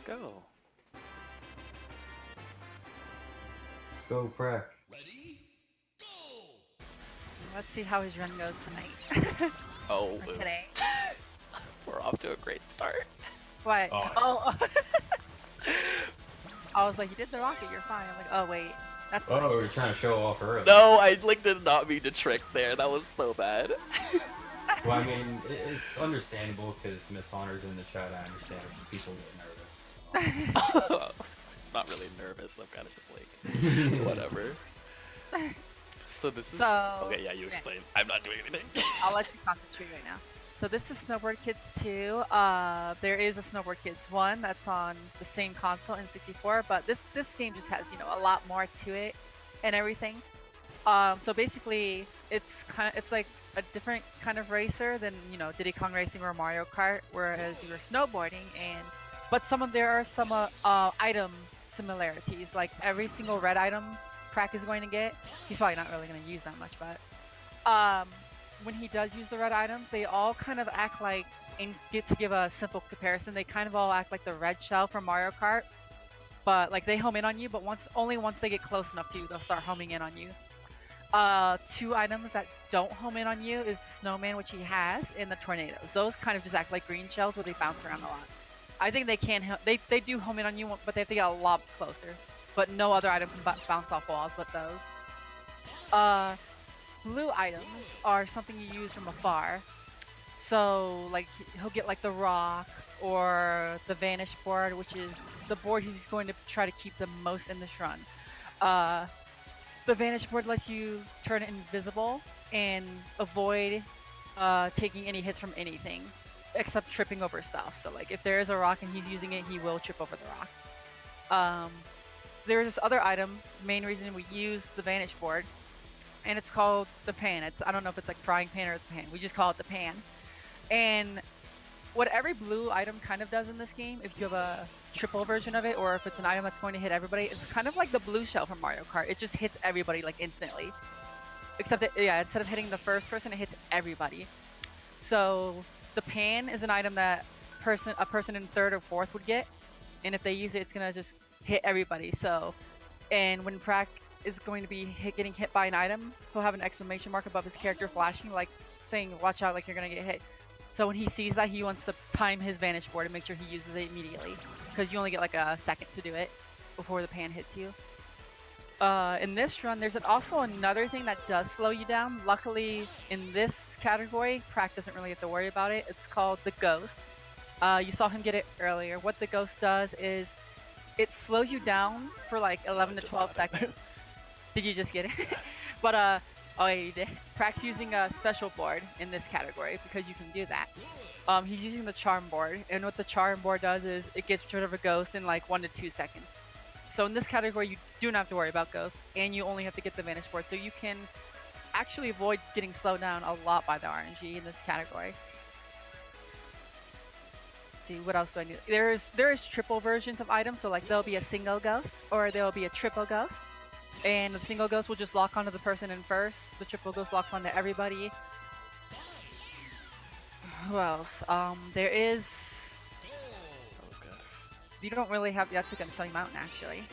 go. Go, Prac. Let's see how his run goes tonight. Oh, Or oops. today. We're off to a great start. What? Oh. Oh. I was like, you did the rocket, you're fine. I'm like, oh wait, that's Oh, fine. we're trying to show off early. No, I like did not mean to trick there. That was so bad. Well, I mean, it's understandable because Miss Honor's in the chat. I understand if people get nervous. Not really nervous. I'm kind of just like, whatever. So this is okay. Yeah, you explain. I'm not doing anything. I'll let you concentrate right now. So this is Snowboard Kids 2. There is a Snowboard Kids 1 that's on the same console, N64, but this game just has, you know, a lot more to it and everything. So basically, it's like a different kind of racer than, you know, Diddy Kong Racing or Mario Kart, whereas you were snowboarding, but there are some item similarities. Like every single red item Prac is going to get, he's probably not really going to use that much, but when he does use the red items, they all kind of act like, and to give a simple comparison, they kind of all act like the red shell from Mario Kart, but like they home in on you, but only once they get close enough to you, they'll start homing in on you. Two items that don't home in on you is the snowman, which he has, and the tornadoes. Those kind of just act like green shells where they bounce around a lot. I think they can, they do home in on you, but they have to get a lot closer. But no other item can bounce off walls but those. Blue items are something you use from afar. So, like, he'll get like the rock or the vanish board, which is the board he's going to try to keep the most in this run. The vanish board lets you turn invisible and avoid taking any hits from anything, except tripping over stuff. So, like, if there is a rock and he's using it, he will trip over the rock. There's this other item, main reason we use the vanish board, and it's called the pan. I don't know if it's like frying pan or the pan. We just call it the pan. And what every blue item kind of does in this game, if you have a triple version of it, or if it's an item that's going to hit everybody, it's kind of like the blue shell from Mario Kart. It just hits everybody like instantly. Except that, yeah, instead of hitting the first person, it hits everybody. So the pan is an item that a person in third or fourth would get, and if they use it, it's gonna just hit everybody. So, and when Prac is going to be getting hit by an item, he'll have an exclamation mark above his character flashing, like saying, watch out, like you're gonna get hit. So when he sees that, he wants to time his vanish board and make sure he uses it immediately, because you only get like a second to do it before the pan hits you. In this run, there's also another thing that does slow you down. Luckily, in this category, Prac doesn't really have to worry about it. It's called the Ghost. You saw him get it earlier. What the Ghost does is it slows you down for like 11 to 12 seconds. Did you just get it? But oh yeah, you did. Prac's using a special board in this category because you can do that. He's using the charm board, and what the charm board does is it gets rid of a ghost in like 1 to 2 seconds. So in this category, you do not have to worry about ghosts, and you only have to get the vanish board, so you can actually avoid getting slowed down a lot by the RNG in this category. Let's see, what else do I need? There is triple versions of items, so like there'll be a single ghost or there'll be a triple ghost. And the single ghost will just lock onto the person in first. The triple ghost locks onto everybody. Who else? There is. That was good. You don't really have. That's like on Sunny Mountain, actually.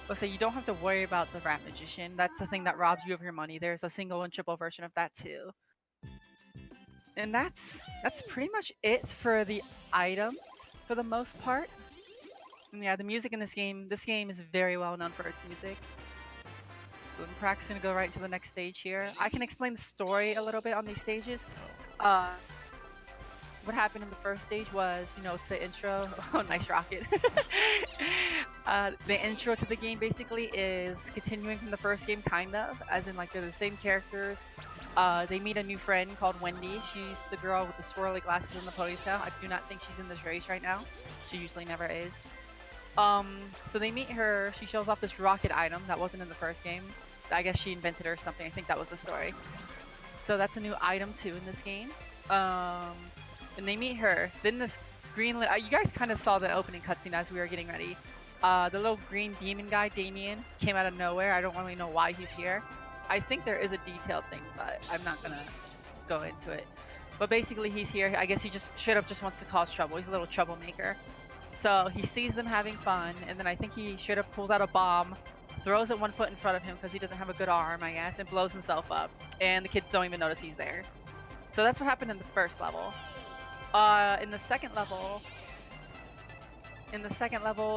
Let's say you don't have to worry about the Rat Magician. That's the thing that robs you of your money. There's a single and triple version of that too. And that's pretty much it for the items for the most part. And yeah, the music in this game is very well known for its music. Prac's gonna go right to the next stage here. I can explain the story a little bit on these stages. What happened in the first stage was, you know, it's the intro. Oh, nice rocket. The intro to the game basically is continuing from the first game, kind of, as in like they're the same characters. They meet a new friend called Wendy. She's the girl with the swirly glasses and the ponytail. I do not think she's in this race right now. She usually never is. So they meet her. She shows off this rocket item that wasn't in the first game. I guess she invented it or something. I think that was the story. So that's a new item too in this game. And they meet her. Then this green, you guys kind of saw the opening cutscene as we were getting ready. The little green demon guy, Damien, came out of nowhere. I don't really know why he's here. I think there is a detailed thing, but I'm not gonna go into it. But basically he's here. I guess he just straight up just wants to cause trouble. He's a little troublemaker. So he sees them having fun, and then I think he should have pulled out a bomb, throws it 1 foot in front of him because he doesn't have a good arm, I guess, and blows himself up. And the kids don't even notice he's there. So that's what happened in the first level. In the second level,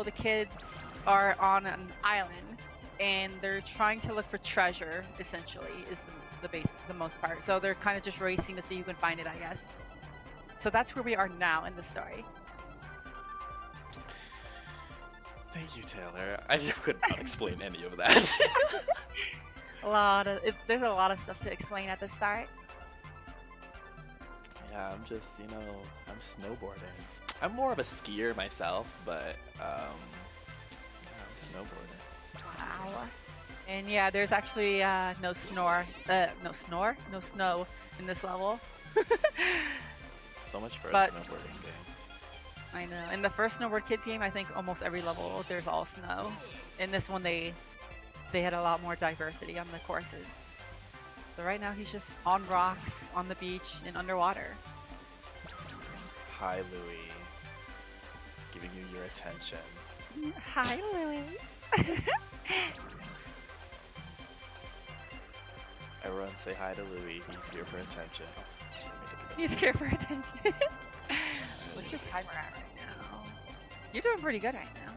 the kids are on an island, and they're trying to look for treasure. Essentially, is the most part. So they're kind of just racing to see who can find it, I guess. So that's where we are now in the story. Thank you, Taylor. I could not explain any of that. There's a lot of stuff to explain at the start. Yeah, I'm just, I'm snowboarding. I'm more of a skier myself, but I'm snowboarding. Wow. And yeah, there's actually no snow in this level. So much for a snowboarding game. I know. In the first Snowboard Kids game, I think almost every level there's all snow. In this one, they had a lot more diversity on the courses. So right now he's just on rocks, on the beach, and underwater. Hi, Louie. Giving you your attention. Hi, Louie. Everyone say hi to Louie. He's here for attention. He's here for attention. What's your timer at right now? You're doing pretty good right now.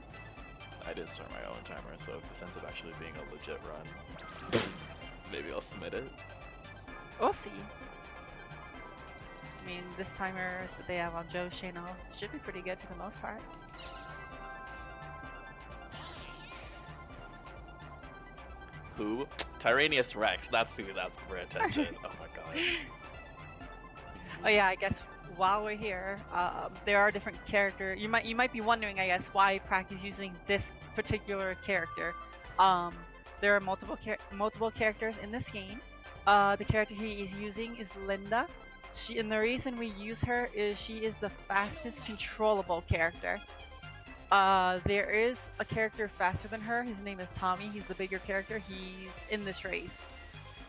I did start my own timer, so in the sense of actually being a legit run, maybe I'll submit it. We'll see. I mean, this timer that they have on Joe's channel should be pretty good for the most part. Who? Tyranius Rex. That's who that's for attention. Oh my god. Oh yeah, I guess while we're here, there are different characters. You might be wondering, I guess, why Prakcity's using this particular character. There are multiple characters in this game. The character he is using is Linda. And the reason we use her is she is the fastest controllable character. There is a character faster than her. His name is Tommy. He's the bigger character. He's in this race.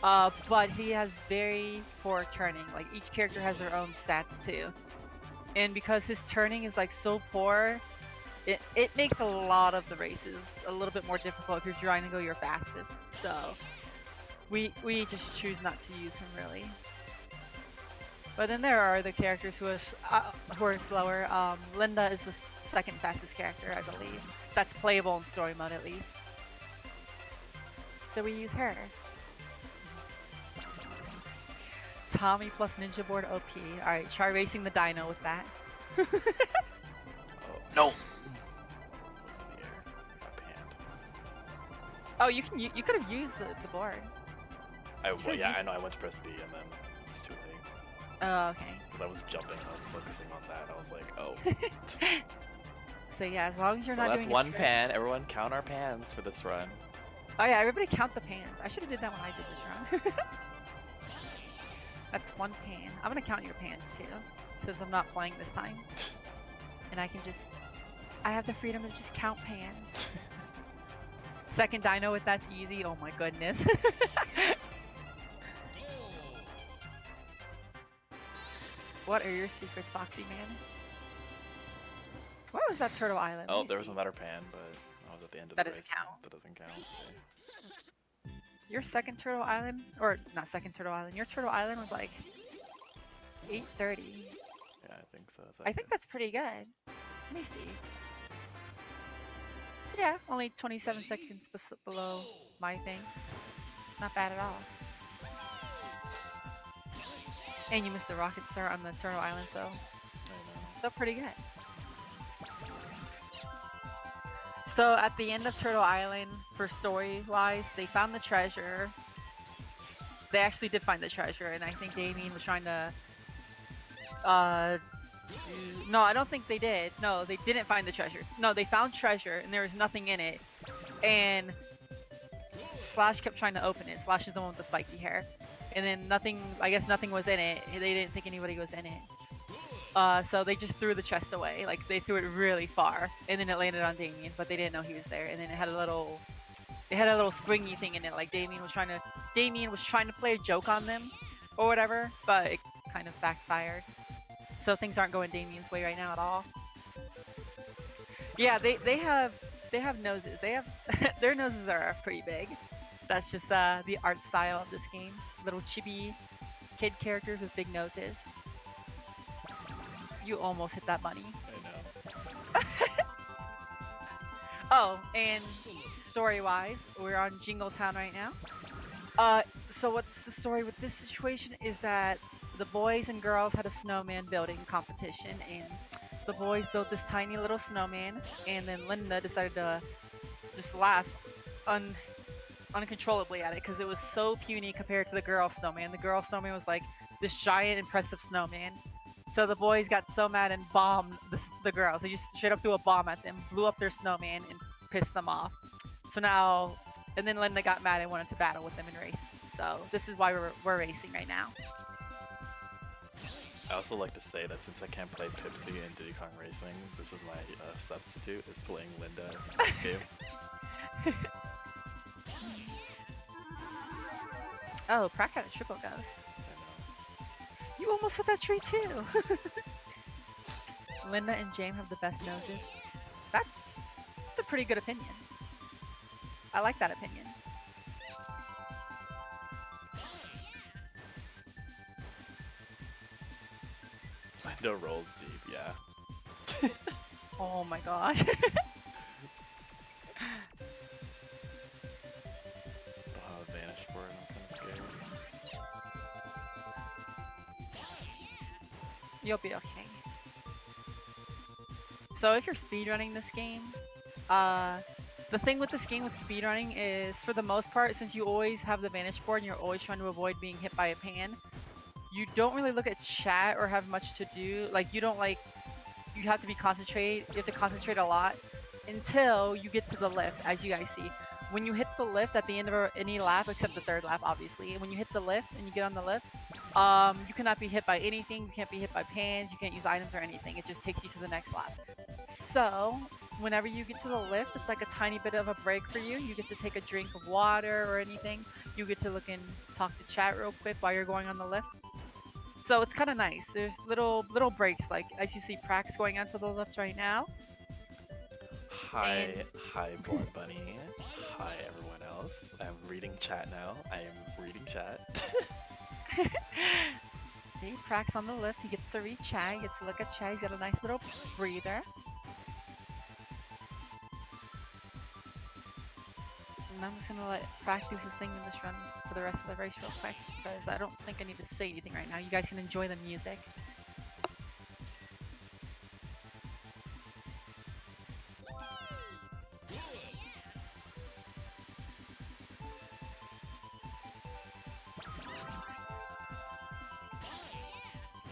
But he has very poor turning. Like, each character has their own stats too. And because his turning is like so poor, it makes a lot of the races a little bit more difficult if you're trying to go your fastest. So we just choose not to use him really. But then there are the characters who are slower. Linda is the second fastest character, I believe. That's playable in story mode at least. So we use her. Tommy plus Ninja Board OP. Alright, try racing the dino with that. Oh, no! It was in the air. I got panned. Oh, you could have used the board. Yeah, I know. I went to press B and then it's too late. Oh, okay. Because I was jumping and I was focusing on that. I was like, oh. So yeah, as long as you're So not that's doing one pan. Everyone count our pans for this run. Oh yeah, everybody count the pans. I should have did that when I did this run. That's one pan. I'm gonna count your pans too, since I'm not playing this time. And I have the freedom to just count pans. Second dino if that's easy, oh my goodness. What are your secrets, Foxy Man? Where was that Turtle Island? Oh, there was another pan, but I was at the end of the race. Doesn't count. That doesn't count. Okay. Your second Turtle Island, or not second Turtle Island, your Turtle Island was like 8:30. Yeah, I think so. I think that's pretty good. Let me see. Yeah, only 27 seconds below my thing. Not bad at all. And you missed the rocket start on the Turtle Island, so still pretty good. So at the end of Turtle Island, for story-wise, they found the treasure. They actually did find the treasure, and I think Damien was trying to... No, I don't think they did. No, they didn't find the treasure. No, they found treasure, and there was nothing in it. And Slash kept trying to open it. Slash is the one with the spiky hair. And then I guess nothing was in it. They didn't think anybody was in it. So they just threw the chest away. Like, they threw it really far, and then it landed on Damien, but they didn't know he was there. And then it had a little springy thing in it. Like, Damien was trying to play a joke on them, or whatever, but it kind of backfired. So things aren't going Damien's way right now at all. Yeah, they have noses. They have their noses are pretty big. That's just the art style of this game. Little chibi kid characters with big noses. You almost hit that bunny. I know. Oh, and story-wise, we're on Jingle Town right now. So what's the story with this situation is that the boys and girls had a snowman building competition, and the boys built this tiny little snowman, and then Linda decided to just laugh uncontrollably at it because it was so puny compared to the girl snowman. The girl snowman was like this giant, impressive snowman. So the boys got so mad and bombed the girls. They just straight up threw a bomb at them, blew up their snowman, and pissed them off. So now, and then Linda got mad and wanted to battle with them and race. So this is why we're racing right now. I also like to say that since I can't play Pipsy in Diddy Kong Racing, this is my substitute, is playing Linda in this game. Oh, Prac got a triple ghost. I know. You almost hit that tree too! Linda and James have the best noses. That's a pretty good opinion. I like that opinion. Linda rolls deep, yeah. Oh my gosh. Oh, vanish board, I'm kind of scared. You'll be okay. So if you're speedrunning this game, the thing with this game with speedrunning is, for the most part, since you always have the vantage board and you're always trying to avoid being hit by a pan, you don't really look at chat or have much to do. Like, you don't like, you have to be concentrated, you have to concentrate a lot until you get to the lift, as you guys see. When you hit the lift at the end of any lap, except the third lap, obviously, when you hit the lift and you get on the lift, you cannot be hit by anything, you can't be hit by pans, you can't use items or anything, it just takes you to the next lap. So, whenever you get to the lift, it's like a tiny bit of a break for you. You get to take a drink of water or anything. You get to look and talk to chat real quick while you're going on the lift. So it's kind of nice. There's little breaks, like as you see Prax going onto the lift right now. Hi, Born Bunny. Hi, everyone else. I'm reading chat now. I am reading chat. See, Prax on the lift. He gets to read chat. He gets to look at chat. He's got a nice little breather. And I'm just gonna let Prax do his thing in this run for the rest of the race real quick, because I don't think I need to say anything right now. You guys can enjoy the music.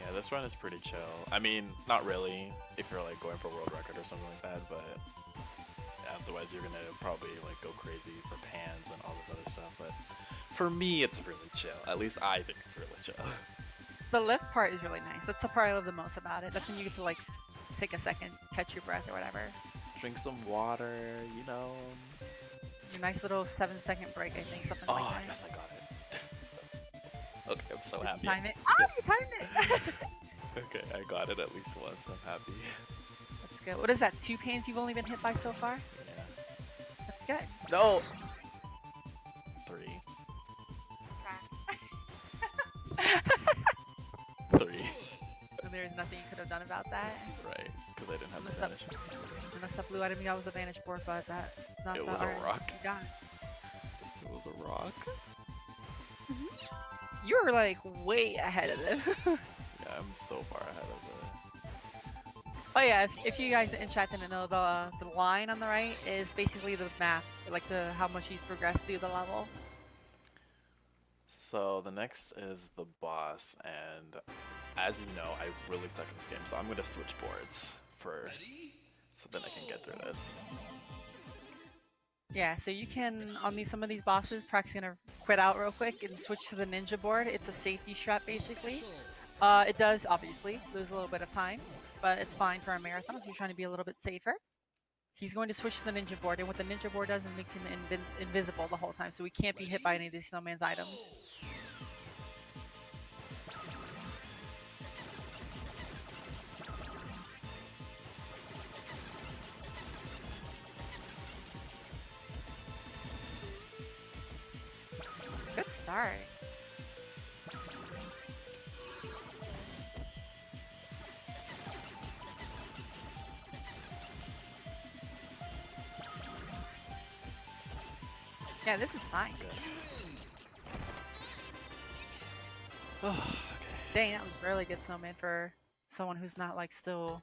Yeah, this run is pretty chill. I mean, not really, if you're like going for world record or something like that, but otherwise you're gonna probably like go crazy for pans and all this other stuff. But for me, it's really chill. At least I think it's really chill. The lift part is really nice. That's the part I love the most about it. That's when you get to like take a second, catch your breath or whatever. Drink some water, you know. Your nice little 7-second break, I think, something like that. Oh, yes, I got it. Okay, I'm so happy. You time it. Oh, you timed it! Okay, I got it at least once. I'm happy. That's good. What is that? 2 pans you've only been hit by so far? Yeah. That's good. No! 3. So there's nothing you could have done about that? Right, because I didn't have the Unless vanish. Unless that blue item you got was a vanish board, but that's not It the was a item rock. you got. It was a rock? You were like way ahead of them. Yeah, I'm so far ahead of Oh yeah, if you guys in chat didn't know, the line on the right is basically the map, like how much he's progressed through the level. So the next is the boss, and as you know, I really suck at this game, so I'm gonna switch boards so then I can get through this. Yeah, so you can, on some of these bosses, Prax's gonna quit out real quick and switch to the ninja board. It's a safety strap, basically. It does, obviously, lose a little bit of time, but it's fine for a marathon if you're trying to be a little bit safer. He's going to switch to the ninja board, and what the ninja board does is makes him invisible the whole time, so he can't be hit by any of these snowman's items. start. Yeah, this is fine. Good. Oh, okay. Dang, that was really good snowman for someone who's not like still,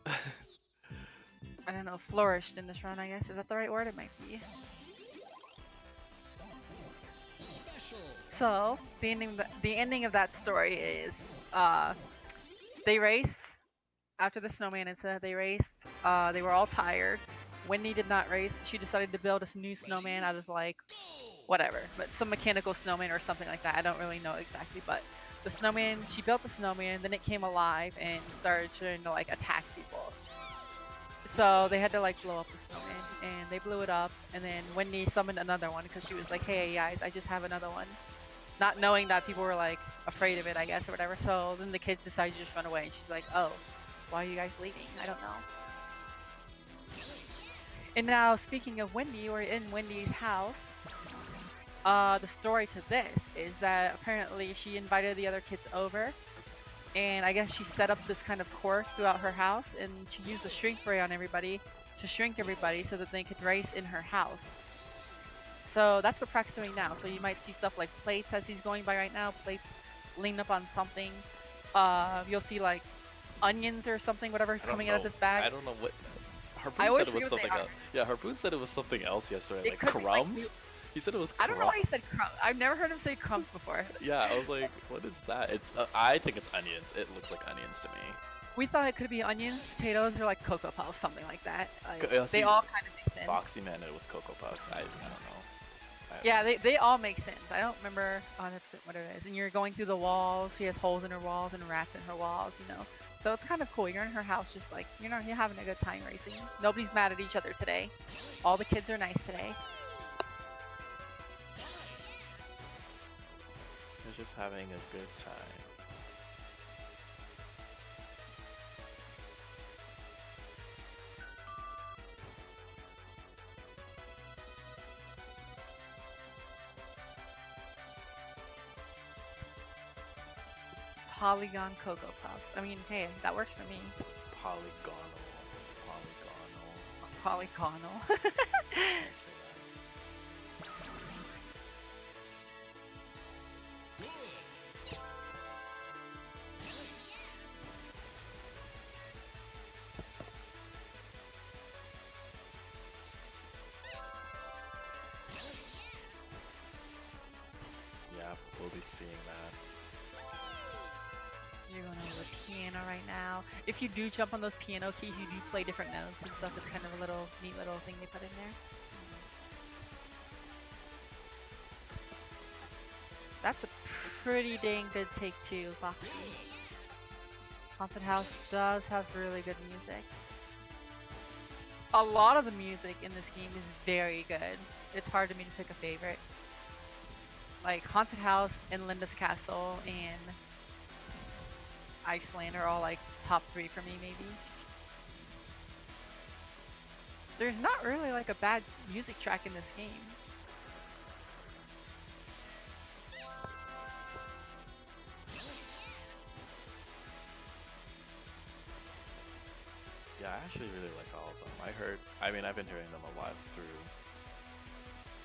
I don't know, flourished in this run, I guess. Is that the right word? It might be. So, the ending of that story is they raced after the snowman incident. They raced. They were all tired. Wendy did not race. She decided to build a new snowman out of like whatever, but some mechanical snowman or something like that. I don't really know exactly, but the snowman, she built the snowman, then it came alive and started trying to like attack people. So they had to like blow up the snowman, and they blew it up, and then Wendy summoned another one because she was like, hey guys, I just have another one. Not knowing that people were like afraid of it, I guess, or whatever. So then the kids decided to just run away, and she's like, oh, why are you guys leaving? I don't know. And now, speaking of Wendy, we're in Wendy's house. The story to this is that apparently she invited the other kids over, and I guess she set up this kind of course throughout her house, and she used a shrink ray on everybody to shrink everybody so that they could race in her house. So that's what Prak's doing now. So you might see stuff like plates as he's going by right now, plates leaned up on something. You'll see like onions or something, whatever's coming out of this bag. I don't know what. Harpoon said it was something else. Yeah, Harpoon said it was something else yesterday, like crumbs. He said it was crumbs. I don't know why he said crumbs. I've never heard him say crumbs before. Yeah, I was like, what is that? It's I think it's onions. It looks like onions to me. We thought it could be onions, potatoes, or like Cocoa Puffs, something like that. Like, See, they all kind of make sense. Foxy meant it was Cocoa Puffs. I don't know. Yeah, they all make sense. I don't remember what it is. And you're going through the walls. She has holes in her walls and rats in her walls, you know. So it's kind of cool. You're in her house just like, you know, you're having a good time racing. Nobody's mad at each other today. All the kids are nice today. They're just having a good time. Polygon Cocoa Puffs. I mean, hey, that works for me. Polygonal. Polygonal. Can't say that. Yeah, we'll be seeing that. You're going over the piano right now. If you do jump on those piano keys, you do play different notes and stuff. It's kind of a little neat little thing they put in there. That's a pretty dang good take too, Foxy. Haunted House does have really good music. A lot of the music in this game is very good. It's hard to me to pick a favorite. Like Haunted House and Linda's Castle and Iceland are all like top 3 for me, maybe. There's not really like a bad music track in this game. Yeah, I actually really like all of them. I've been hearing them a lot through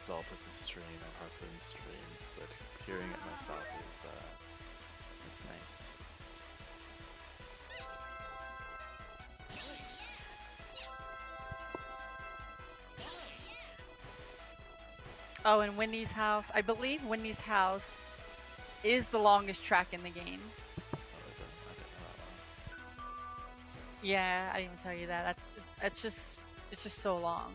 Zaltus' stream and Harpoon's streams, but hearing it myself is, it's nice. Oh, and Wendy's house. I believe Wendy's house is the longest track in the game. Oh, is it? I didn't know that. Yeah, I didn't even tell you that. It's just so long.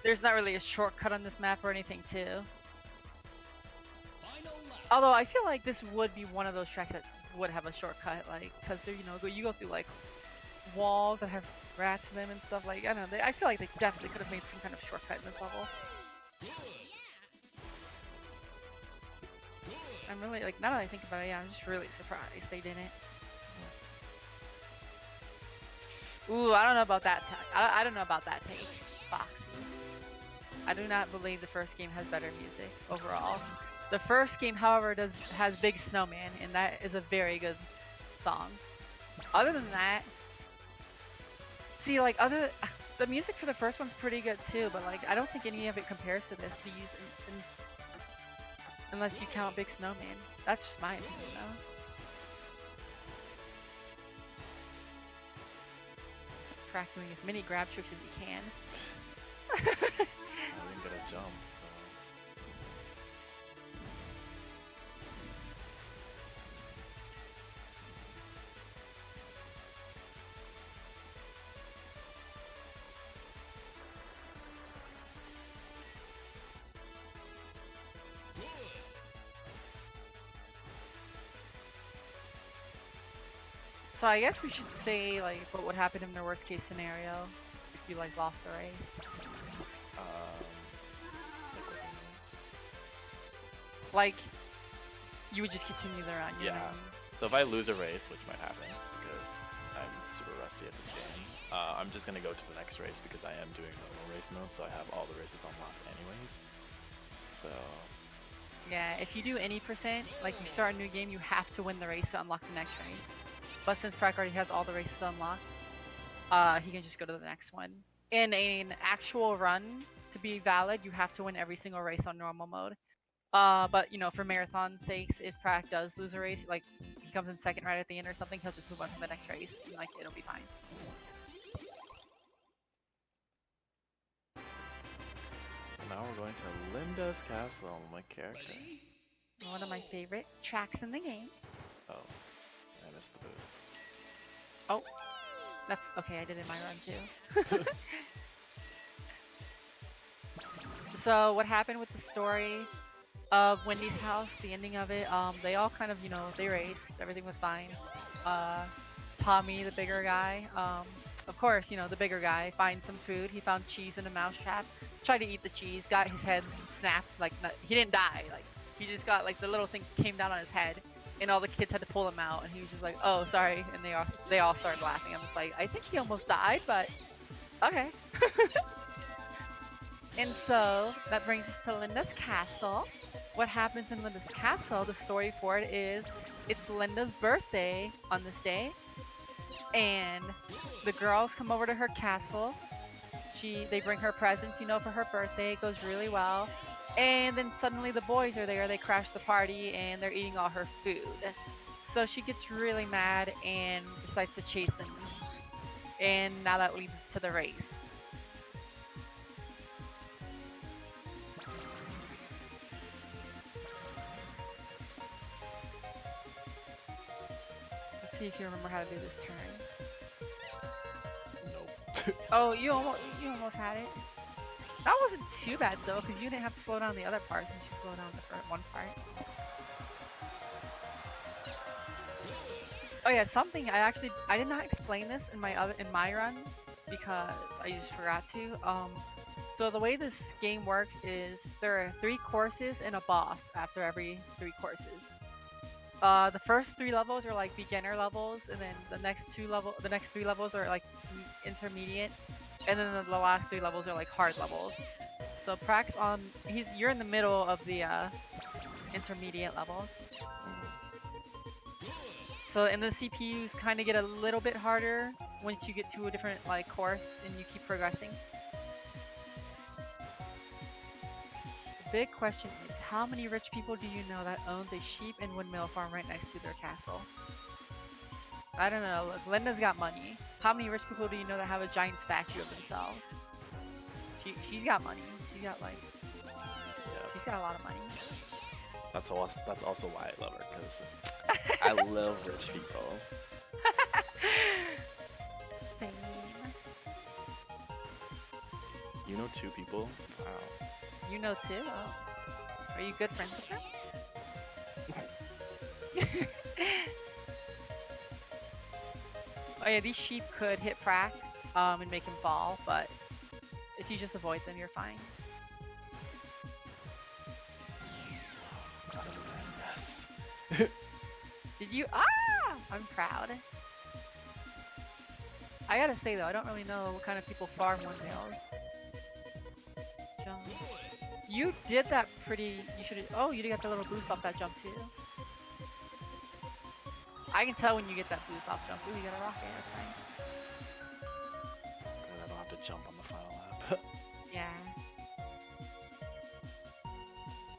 There's not really a shortcut on this map or anything too. Although I feel like this would be one of those tracks that would have a shortcut, like, cause you know, you go through like walls that have rats in them and stuff. Like, I don't know. I feel like they definitely could have made some kind of shortcut in this level. I'm really like, now that I think about it, yeah, I'm just really surprised they didn't. Ooh, I don't know about that. I don't know about that take, Fox. I do not believe the first game has better music overall. The first game, however, has Big Snowman, and that is a very good song. Other than that, see, like the music for the first one's pretty good too, but like I don't think any of it compares to this. Unless you count Big Snowman. That's just my opinion, though. Prac doing as many grab tricks as you can. I didn't get a jump, so. So I guess we should say like what would happen in the worst case scenario if you like lost the race. Like you would just continue the run. You know what I mean? So if I lose a race, which might happen because I'm super rusty at this game, I'm just gonna go to the next race because I am doing normal race mode, so I have all the races unlocked anyways. So. Yeah, if you do any percent, like you start a new game, you have to win the race to unlock the next race. But since Prac already has all the races unlocked, he can just go to the next one. In an actual run, to be valid, you have to win every single race on normal mode. But you know, for marathon sakes, if Prac does lose a race, like he comes in second right at the end or something, he'll just move on to the next race, and like it'll be fine. Now we're going to Linda's castle, my character. One of my favorite tracks in the game. Oh. I missed the boost. Oh, that's okay. I did it in my run too. So what happened with the story of Wendy's house, the ending of it, they all kind of, you know, they raced. Everything was fine. Tommy, the bigger guy, of course, you know, the bigger guy finds some food. He found cheese in a mousetrap. Tried to eat the cheese. Got his head snapped. Like, he didn't die. Like, he just got, like, the little thing came down on his head. And all the kids had to pull him out, and he was just like, "Oh, sorry," and they all started laughing. I'm just like, I think he almost died, but okay. And so that brings us to Linda's castle. What happens in Linda's castle? The story for it is, it's Linda's birthday on this day, and the girls come over to her castle. They bring her presents, you know, for her birthday. It goes really well. And then suddenly the boys are there, they crash the party, and they're eating all her food. So she gets really mad and decides to chase them. And now that leads us to the race. Let's see if you remember how to do this turn. Nope. Oh, you almost had it. That wasn't too bad though, because you didn't have to slow down the other parts, and you slowed down the first one part. Oh yeah, something I did not explain this in my run because I just forgot to. So the way this game works is there are 3 courses and a boss after every 3 courses. The first 3 levels are like beginner levels, and then the next 3 levels are like intermediate. And then the last 3 levels are like hard levels. So Prac's you're in the middle of the intermediate levels. So and the CPUs kind of get a little bit harder once you get to a different like course and you keep progressing. The big question is, how many rich people do you know that owns a sheep and windmill farm right next to their castle? I don't know. Look, Linda's got money. How many rich people do you know that have a giant statue of themselves? She's got money. She's got like, she's got a lot of money. That's also why I love her, because I love rich people. Same. You know 2 people? Wow. You know 2? Oh. Are you good friends with them? Oh yeah, these sheep could hit Prac and make him fall, but if you just avoid them, you're fine. Yes. Did you? Ah! I'm proud. I gotta say though, I don't really know what kind of people farm windmills. Jump. You did that pretty. You should. Oh, you got the little boost off that jump too. I can tell when you get that boost off jump. Ooh, you got a rocket. That's nice. Good, I don't have to jump on the final lap. Yeah.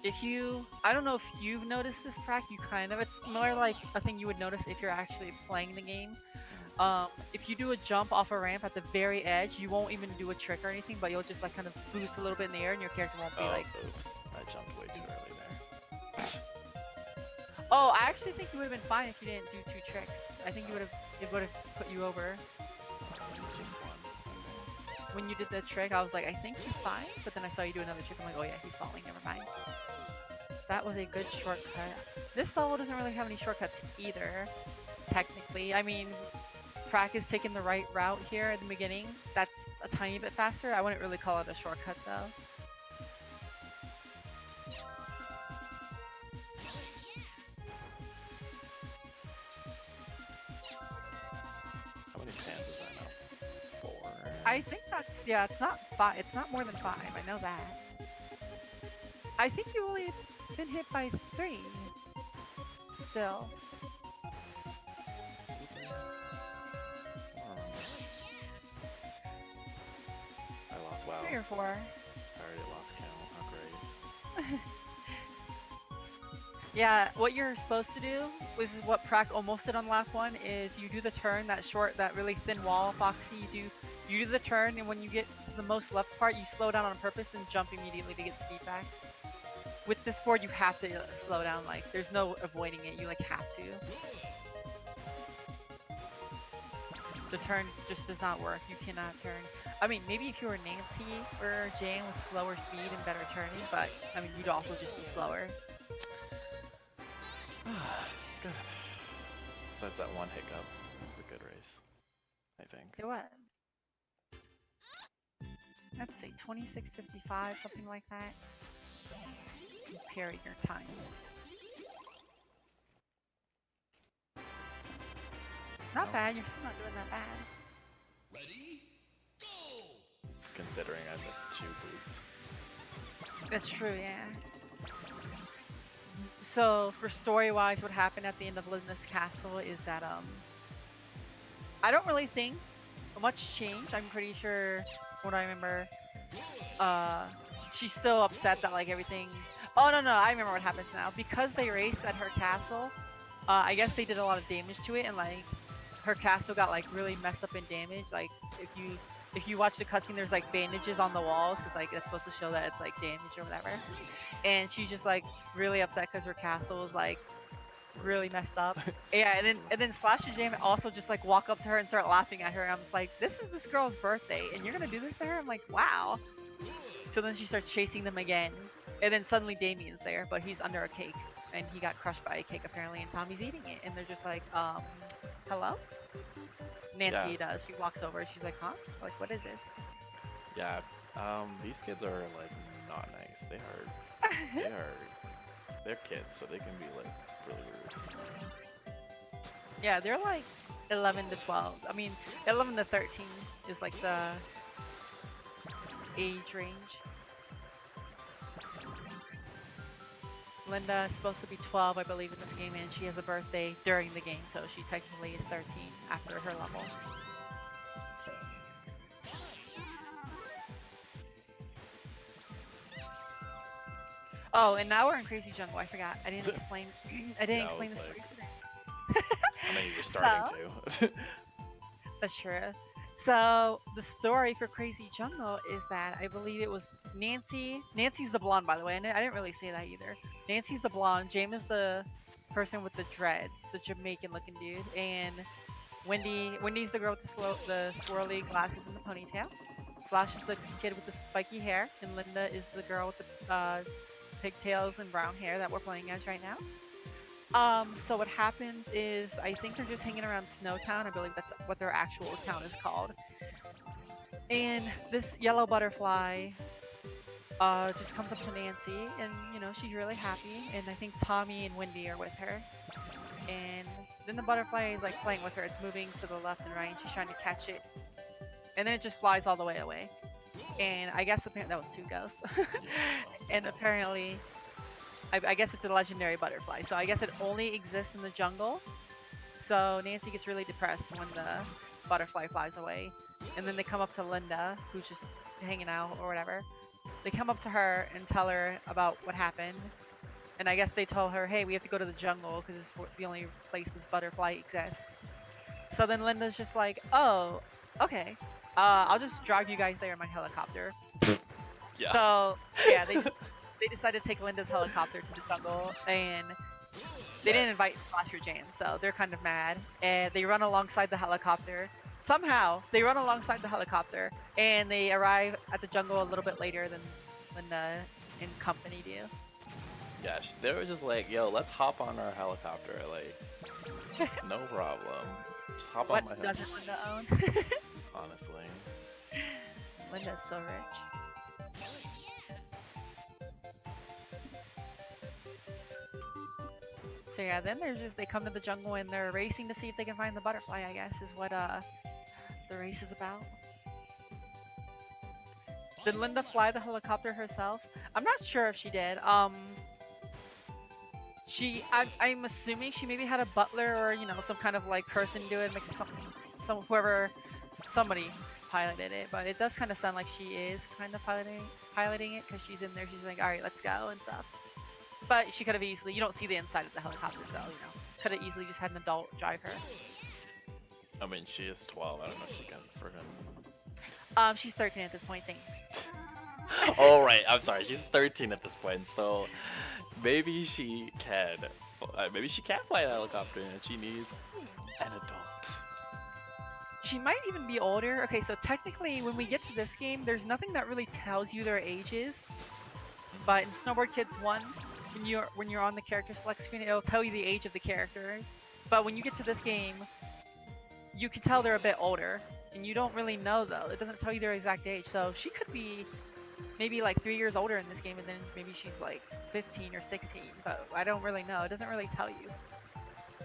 If you, I don't know if you've noticed this, Prac. You kind of. It's more like a thing you would notice if you're actually playing the game. If you do a jump off a ramp at the very edge, you won't even do a trick or anything, but you'll just like kind of boost a little bit in the air, and your character won't be Oh, like. oops! I jumped way too early there. Oh, I actually think you would have been fine if you didn't do 2 tricks. I think it would have put you over. Just one. When you did the trick, I was like, I think he's fine, but then I saw you do another trick. I'm like, oh yeah, he's falling. Never mind. That was a good shortcut. This level doesn't really have any shortcuts either, technically. I mean, Prac is taking the right route here at the beginning. That's a tiny bit faster. I wouldn't really call it a shortcut though. How many pans is that now? 4. I think that's, yeah, it's not 5. It's not more than 5. I know that. I think you only been hit by 3. Still. I lost. Wow. 3 or 4. I already lost count. How great. Yeah, what you're supposed to do, which is what Prac almost did on lap 1, is you do the turn, that really thin wall, Foxy, you do the turn, and when you get to the most left part, you slow down on purpose and jump immediately to get speed back. With this board, you have to slow down, like, there's no avoiding it, you, like, have to. The turn just does not work, you cannot turn. I mean, maybe if you were Nancy or Jane with slower speed and better turning, but, I mean, you'd also just be slower. Good. Besides that one hiccup, it was a good race, I think. It was. Let's see, 26:55, something like that. Compare your times. Not bad, you're still not doing that bad. Ready, go! Considering I missed 2 boosts. That's true, yeah. So, for story-wise, what happened at the end of Linda's castle is that, I don't really think much changed. I'm pretty sure, from what I remember, she's still upset that, like, everything... Oh, no, I remember what happens now. Because they raced at her castle, I guess they did a lot of damage to it, and, like, her castle got, like, really messed up and damaged. Like, if you watch the cutscene, there's, like, bandages on the walls, because, like, it's supposed to show that it's, like, damaged or whatever. And she's just, like, really upset because her castle is, like, really messed up. Yeah, and then Slash and Jam also just, like, walk up to her and start laughing at her. And I'm just like, this is this girl's birthday, and you're gonna do this to her? I'm like, wow. So then she starts chasing them again. And then suddenly Damien's there, but he's under a cake. And he got crushed by a cake, apparently, and Tommy's eating it. And they're just like, hello? Nancy does. She walks over, she's like, huh? Like, what is this? Yeah, these kids are, like, not nice. They're kids, so they can be, like, really rude. Yeah, they're like 11 to 12. I mean, 11 to 13 is like the age range. Linda is supposed to be 12, I believe, in this game, and she has a birthday during the game, so she technically is 13 after her level. Oh, and now we're in Crazy Jungle. I forgot. I didn't explain. I didn't explain the story. I mean, you're starting to. That's true. So the story for Crazy Jungle is that I believe it was Nancy. Nancy's the blonde, by the way. I didn't really say that either. Nancy's the blonde. James is the person with the dreads, the Jamaican-looking dude, and Wendy's the girl with the swirly glasses and the ponytail. Slash is the kid with the spiky hair, and Linda is the girl with the pigtails and brown hair that we're playing as right now. So what happens is, I think they're just hanging around Snowtown. I believe that's what their actual town is called. And this yellow butterfly just comes up to Nancy, and you know, she's really happy. And I think Tommy and Wendy are with her. And then the butterfly is like playing with her. It's moving to the left and right, and she's trying to catch it. And then it just flies all the way away. and I guess apparently that was 2 ghosts. Yeah. And apparently, I guess it's a legendary butterfly, so I guess it only exists in the jungle. So Nancy gets really depressed when the butterfly flies away, and then they come up to Linda, who's just hanging out or whatever. They come up to her and tell her about what happened, and I guess they told her, hey, we have to go to the jungle because it's the only place this butterfly exists. So then Linda's just like, oh, okay, I'll just drive you guys there in my helicopter. Yeah. So yeah, they decided to take Linda's helicopter to the jungle, and they didn't invite Slash or Jan, so they're kind of mad. And they run alongside the helicopter. Somehow they run alongside the helicopter, and they arrive at the jungle a little bit later than Linda and company do. Yeah, they were just like, yo, let's hop on our helicopter. Like, no problem. Just hop on my What helicopter. doesn't Linda own? Honestly. Linda's so rich. So yeah, then they come to the jungle and they're racing to see if they can find the butterfly, I guess, is what the race is about. Did Linda fly the helicopter herself? I'm not sure if she did. I'm assuming she maybe had a butler or, you know, some kind of like person do it, like somebody piloted it, but it does kind of sound like she is kind of piloting it because she's in there, she's like, all right, let's go and stuff. But she could have easily, you don't see the inside of the helicopter, so, you know, could have easily just had an adult drive her. I mean, she is 12. I don't know if she can She's 13 at this point, thanks. Oh, right. I'm sorry. She's 13 at this point, so maybe she can. Maybe she can fly a helicopter, and she needs an adult. She might even be older. Okay, so technically, when we get to this game, there's nothing that really tells you their ages. But in Snowboard Kids 1, when you're on the character select screen, it'll tell you the age of the character. But when you get to this game, you can tell they're a bit older, and you don't really know though. It doesn't tell you their exact age, so she could be maybe like 3 years older in this game, and then maybe she's like 15 or 16. But I don't really know. It doesn't really tell you.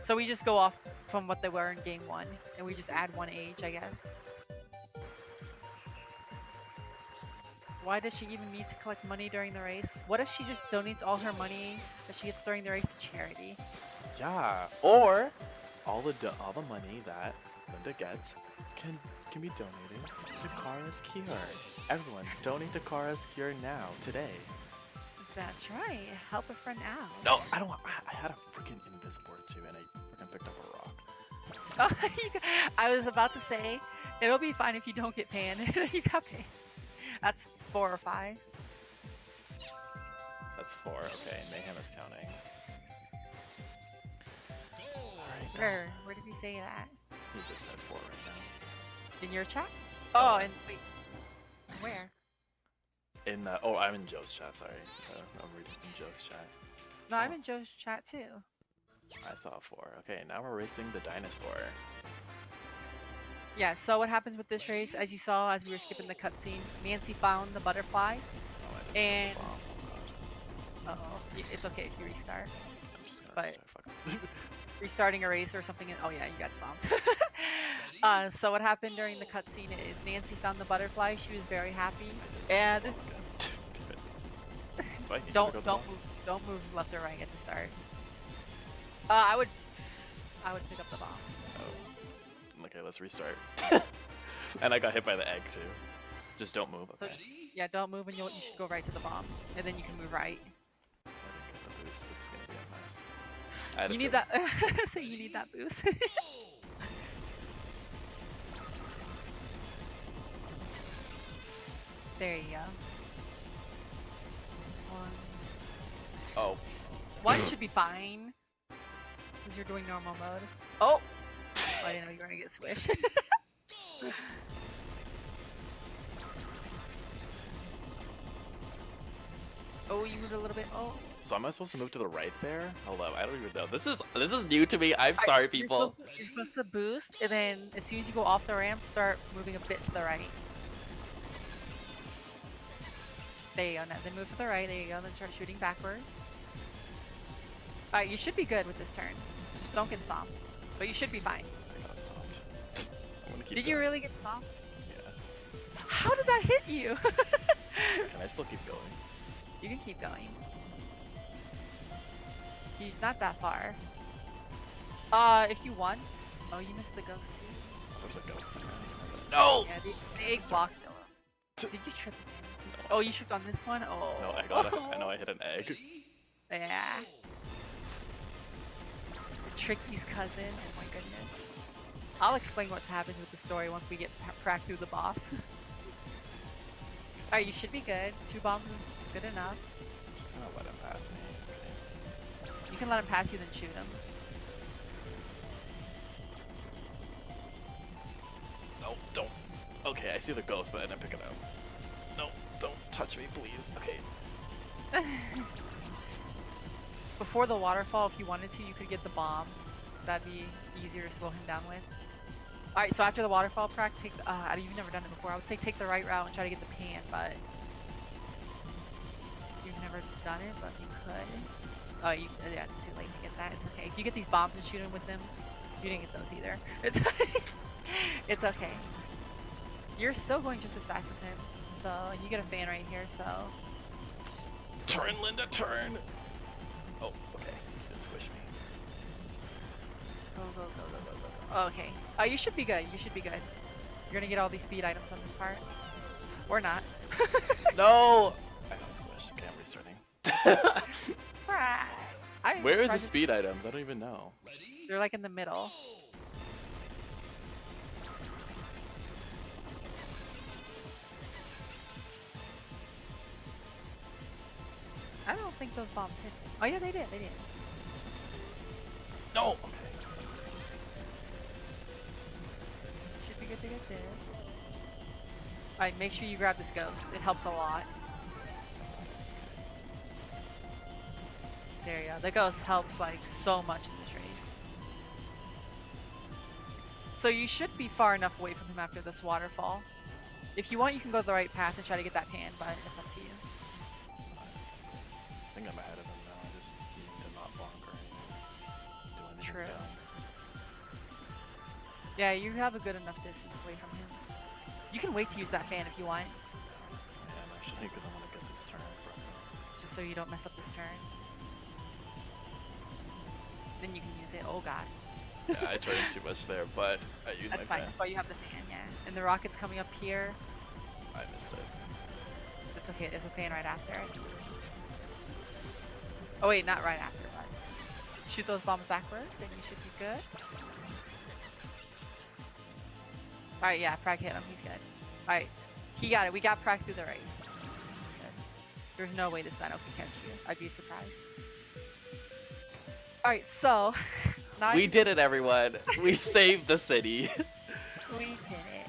So we just go off from what they were in game 1, and we just add 1 age, I guess. Why does she even need to collect money during the race? What if she just donates all her money that she gets during the race to charity? Yeah. Or all the money that Linda gets can be donated to Kara's Cure. Everyone, donate to Kara's Cure now, today. That's right. Help a friend out. No, I don't want. I had a freaking invisible too, and I freaking picked up a rock. Oh, I was about to say, it'll be fine if you don't get panned. You got panned. That's 4 or 5. That's 4. Okay, Mayhem is counting. Alright. Where did we say that? You just said 4 right now. In your chat? Oh, and wait. Where? In I'm in Joe's chat. Sorry, I'm reading in Joe's chat. No, I'm in Joe's chat too. I saw 4. Okay, now we're racing the dinosaur. Yeah. So what happens with this race? As you saw, as we were skipping the cutscene, Nancy found the butterflies, Oh, I didn't and bomb. Oh, God. it's okay if you restart. I'm just gonna but- restart. Fuck. Restarting a race or something. Oh yeah, you got stomped. So what happened during the cutscene is Nancy found the butterfly. She was very happy, and Damn it. Do I need to don't go to don't move left or right at the start. I would pick up the bomb. Oh. Okay, let's restart. And I got hit by the egg too. Just don't move. Okay. Yeah, don't move, and you should go right to the bomb, and then you can move right. I didn't get the boost. This is gonna be a mess. You need that. So you need that boost. There you go. Oh. One should be fine. Because you're doing normal mode. Oh! I didn't know you were gonna get swished. Oh, you moved a little bit. Oh. So am I supposed to move to the right there? Hold up, I don't even know. This is new to me. I'm sorry, people. You're supposed to boost, and then as soon as you go off the ramp, start moving a bit to the right. There you go. Now then move to the right. There you go. Then start shooting backwards. Alright, you should be good with this turn. Just don't get stomped. But you should be fine. I got stopped. I'm gonna keep Did you going. really get stomped? Yeah. How did that hit you. Can I still keep going? You can keep going. He's not that far. If you want. Oh, you missed the ghost too. There's a ghost there. No! Yeah, the egg blocked him. Did you trip? Oh, you tripped on this one? Oh. No, I know I hit an egg. Yeah. Tricky's cousin. Oh my goodness. I'll explain what happens with the story once we get cracked through the boss. Alright, you should be good. 2 bombs is good enough. I'm just gonna let him pass me. Okay. You can let him pass you, then shoot him. No, don't. Okay, I see the ghost, but I didn't pick it up. No, don't touch me, please. Okay. Before the waterfall, if you wanted to, you could get the bombs. That'd be easier to slow him down with. Alright, so after the waterfall, take you've never done it before. I would say take the right route and try to get the pan, but you've never done it, but you could. Oh, yeah, it's too late to get that. It's okay. If you get these bombs and shoot them with them, you didn't get those either. It's okay. You're still going just as fast as him, so and you get a fan right here, so. Turn, Linda, turn! Oh, okay. Didn't squish me. Go, go, go, go, go, go. Oh, okay. Oh, you should be good. You should be good. You're gonna get all these speed items on this part. Or not. No! I got squished. Okay, I'm restarting. Where is the speed items? I don't even know. They're like in the middle. I don't think those bombs hit. Oh yeah, they did. They did. No! Okay. Should be good to get this. Alright, make sure you grab this ghost. It helps a lot. There you go. The ghost helps like so much in this race. So you should be far enough away from him after this waterfall. If you want, you can go the right path and try to get that pan, but it's up to you. I think I'm ahead of him now. I just need to not bonk or anything. Do anything True. dumb. Yeah, you have a good enough distance away from him. You can wait to use that fan if you want, Yeah, actually, because I want to get this turn properly. just so you don't mess up this turn. Then you can use it. Oh god. Yeah, I turned too much there, but I used That's my fine. fan. That's why you have the fan, yeah. And the rocket's coming up here. I missed it. It's okay. There's a fan right after it. Oh wait, not right after, but shoot those bombs backwards, and you should be good. All right, yeah, Prac hit him. He's good. All right, he got it. We got Prac through the race. Good. There's no way this Dino can catch you. I'd be surprised. All right, so now We did it, everyone. We saved the city. we did it.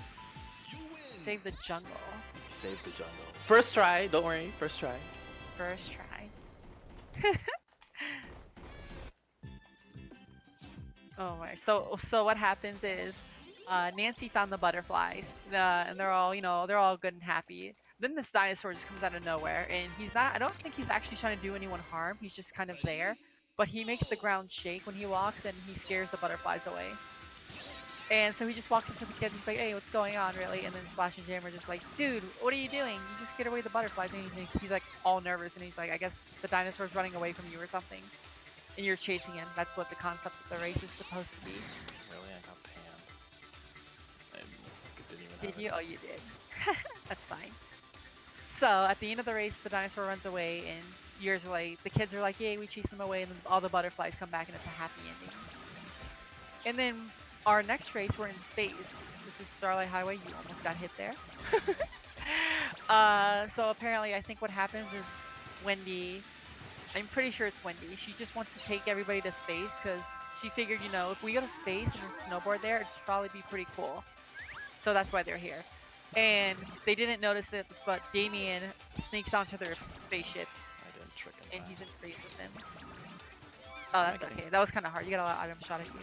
Save the jungle. Saved the jungle. First try. Don't worry. First try. First try. Oh my! So what happens is, Nancy found the butterflies, and they're all they're all good and happy. Then this dinosaur just comes out of nowhere, and he's not. I don't think he's actually trying to do anyone harm. He's just kind of there, but he makes the ground shake when he walks, and he scares the butterflies away. And so he just walks up to the kids. He's like, "Hey, what's going on, really?" And then Slash and Jam are just like, "Dude, what are you doing? You just scared away the butterflies." And he's like all nervous, and he's like, "I guess the dinosaur's running away from you or something." And you're chasing him. That's what the concept of the race is supposed to be. Really, I got pan. I didn't even Did have you? it. Oh, you did. That's fine. So at the end of the race, the dinosaur runs away, and yours are like, the kids are like, "Yay, we chased them away!" And then all the butterflies come back, and it's a happy ending. And then our next race, we're in space. This is Starlight Highway. You almost got hit there. So apparently, I think what happens is Wendy. I'm pretty sure it's Wendy. She just wants to take everybody to space because she figured, if we go to space and then snowboard there, it'd probably be pretty cool. So that's why they're here. And they didn't notice it, but Damien sneaks onto their spaceship, I didn't trick him. and he's in space with them. Oh, that's okay. That was kind of hard. You got a lot of items shot at you.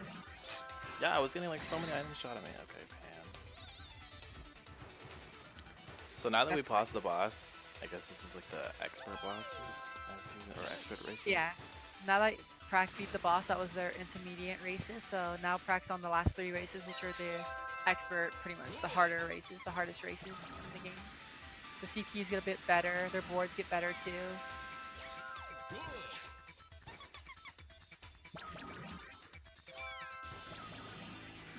Yeah, I was getting like so many items shot at me. Okay, pan. So now that we passed the boss, I guess this is like the expert bosses, or expert races. Yeah. Now that Prac beat the boss, that was their intermediate races. So now Prac's on the last 3 races, which are the expert, pretty much the harder races, the hardest races in the game. The CPUs get a bit better. Their boards get better too.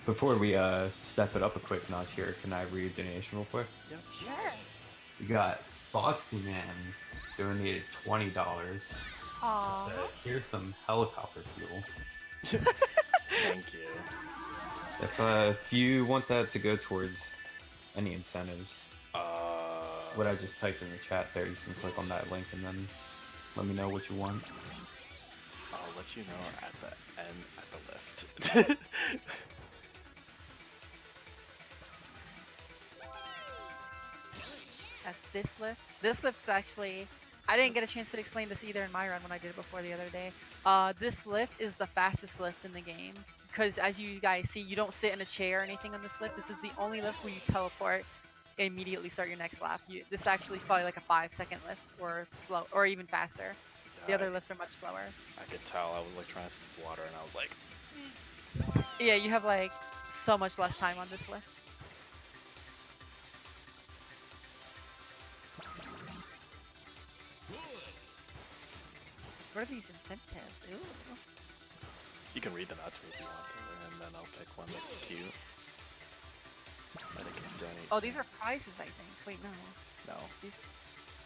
Before we step it up a quick notch here, can I read a donation real quick? Yep. Sure. We got Foxy Man donated $20. Aww. Here's some helicopter fuel. Thank you. If you want that to go towards any incentives, what I just typed in the chat there, you can click on that link and then let me know what you want. I'll let you know at the end at the lift. That's this lift. This lift's actually, I didn't get a chance to explain this either in my run when I did it before the other day. This lift is the fastest lift in the game. Because as you guys see, you don't sit in a chair or anything on this lift. This is the only lift where you teleport and immediately start your next lap. This actually is probably like a 5-second lift or slow, or even faster. The other lifts are much slower. I could tell. I was like trying to sip water and I was like, Yeah, you have like so much less time on this lift. What are these incentives? Ooh. you can read them out to me if you want to, and then I'll pick one that's cute. That I can donate. Oh, to. these are prizes, I think. Wait, no. No, These...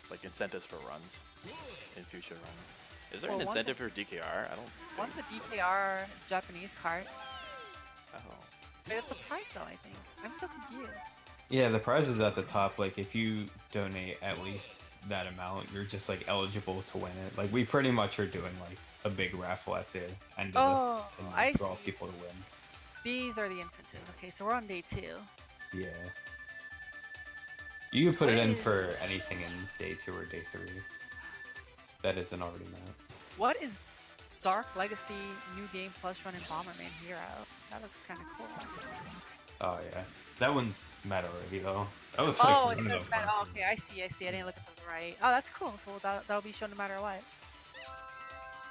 like incentives for runs in future runs. Is there Well, an one's incentive for DKR? I don't. One's a think so. DKR Japanese cart. Oh. Wait, that's the price though, I think. I'm so confused. Yeah, the prize is at the top. Like, if you donate at least that amount, you're just like eligible to win it. Like, we pretty much are doing like a big raffle at the end of this and I draw see. people to win. These are the incentives. Okay, so we're on day 2. Yeah. You can put it in What is- for anything in day 2 or day 3 that isn't already met. What is Dark Legacy New Game Plus Run in Bomberman Hero? That looks kind of cool. Oh yeah, that one's met already though. That was Oh, like it one says of the that. first Oh, ones. okay, I see. I didn't look at the right. Oh, that's cool. So that'll be shown no matter what.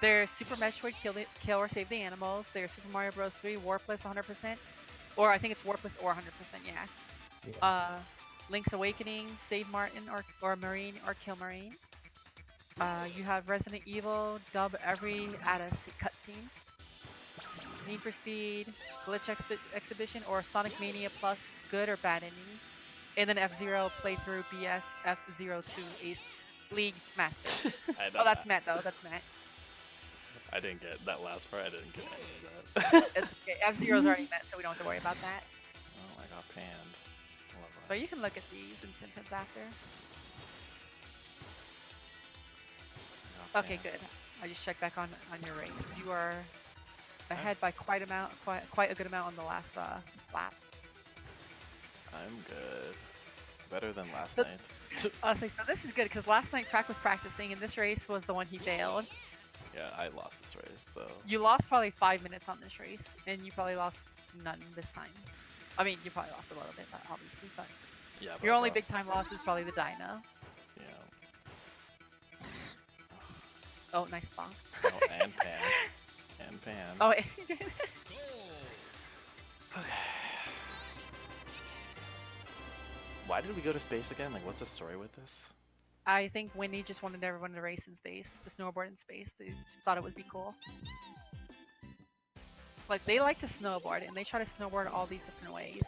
There's Super Metroid Kill or Save the Animals. There's Super Mario Bros. 3 Warpless 100%. Or I think it's Warpless or 100%, yeah. Yeah. Link's Awakening, Save Martin or Marine or Kill Marine. You have Resident Evil, dub every at a cutscene. Need for Speed, Glitch Exhibition, or Sonic Mania Plus, good or bad ending. And then F-Zero playthrough BS F-Zero 2 Ace League Master. I know Oh, that's that. Matt though. That's Matt. I didn't get that last part. I didn't get any of that. It's okay. F-Zero's already met, so we don't have to worry about that. Oh, I got panned. Love that. So you can look at these incentives after. I got Okay, panned. good. I just checked back on your race. You are ahead by quite a good amount on the last lap. I'm good. Better than last So- night. Honestly, so this is good because last night Prac was practicing, and this race was the one he failed. Yeah, I lost this race, so You lost probably 5 minutes on this race, and you probably lost none this time. I mean, you probably lost a little bit, obviously, but yeah. But your I only thought- big time loss is probably the Dyna. Yeah. Oh, nice bonk. Oh, and pan. And pan. Oh, Why did we go to space again? Like, what's the story with this? I think Wendy just wanted everyone to race in space, to snowboard in space. They just thought it would be cool. Like, they like to snowboard, and they try to snowboard all these different ways.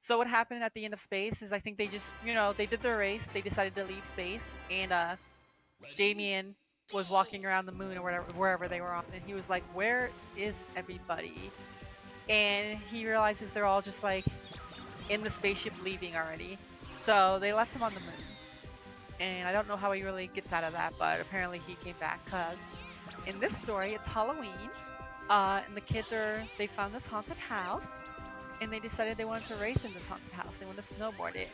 So what happened at the end of space is I think they just, they did their race, they decided to leave space, and Damien was walking around the moon or wherever they were on, and he was like, where is everybody? And he realizes they're all just like in the spaceship leaving already. So they left him on the moon. And I don't know how he really gets out of that, but apparently he came back because in this story it's Halloween, and the kids they found this haunted house, and they decided they wanted to race in this haunted house. They wanted to snowboard it.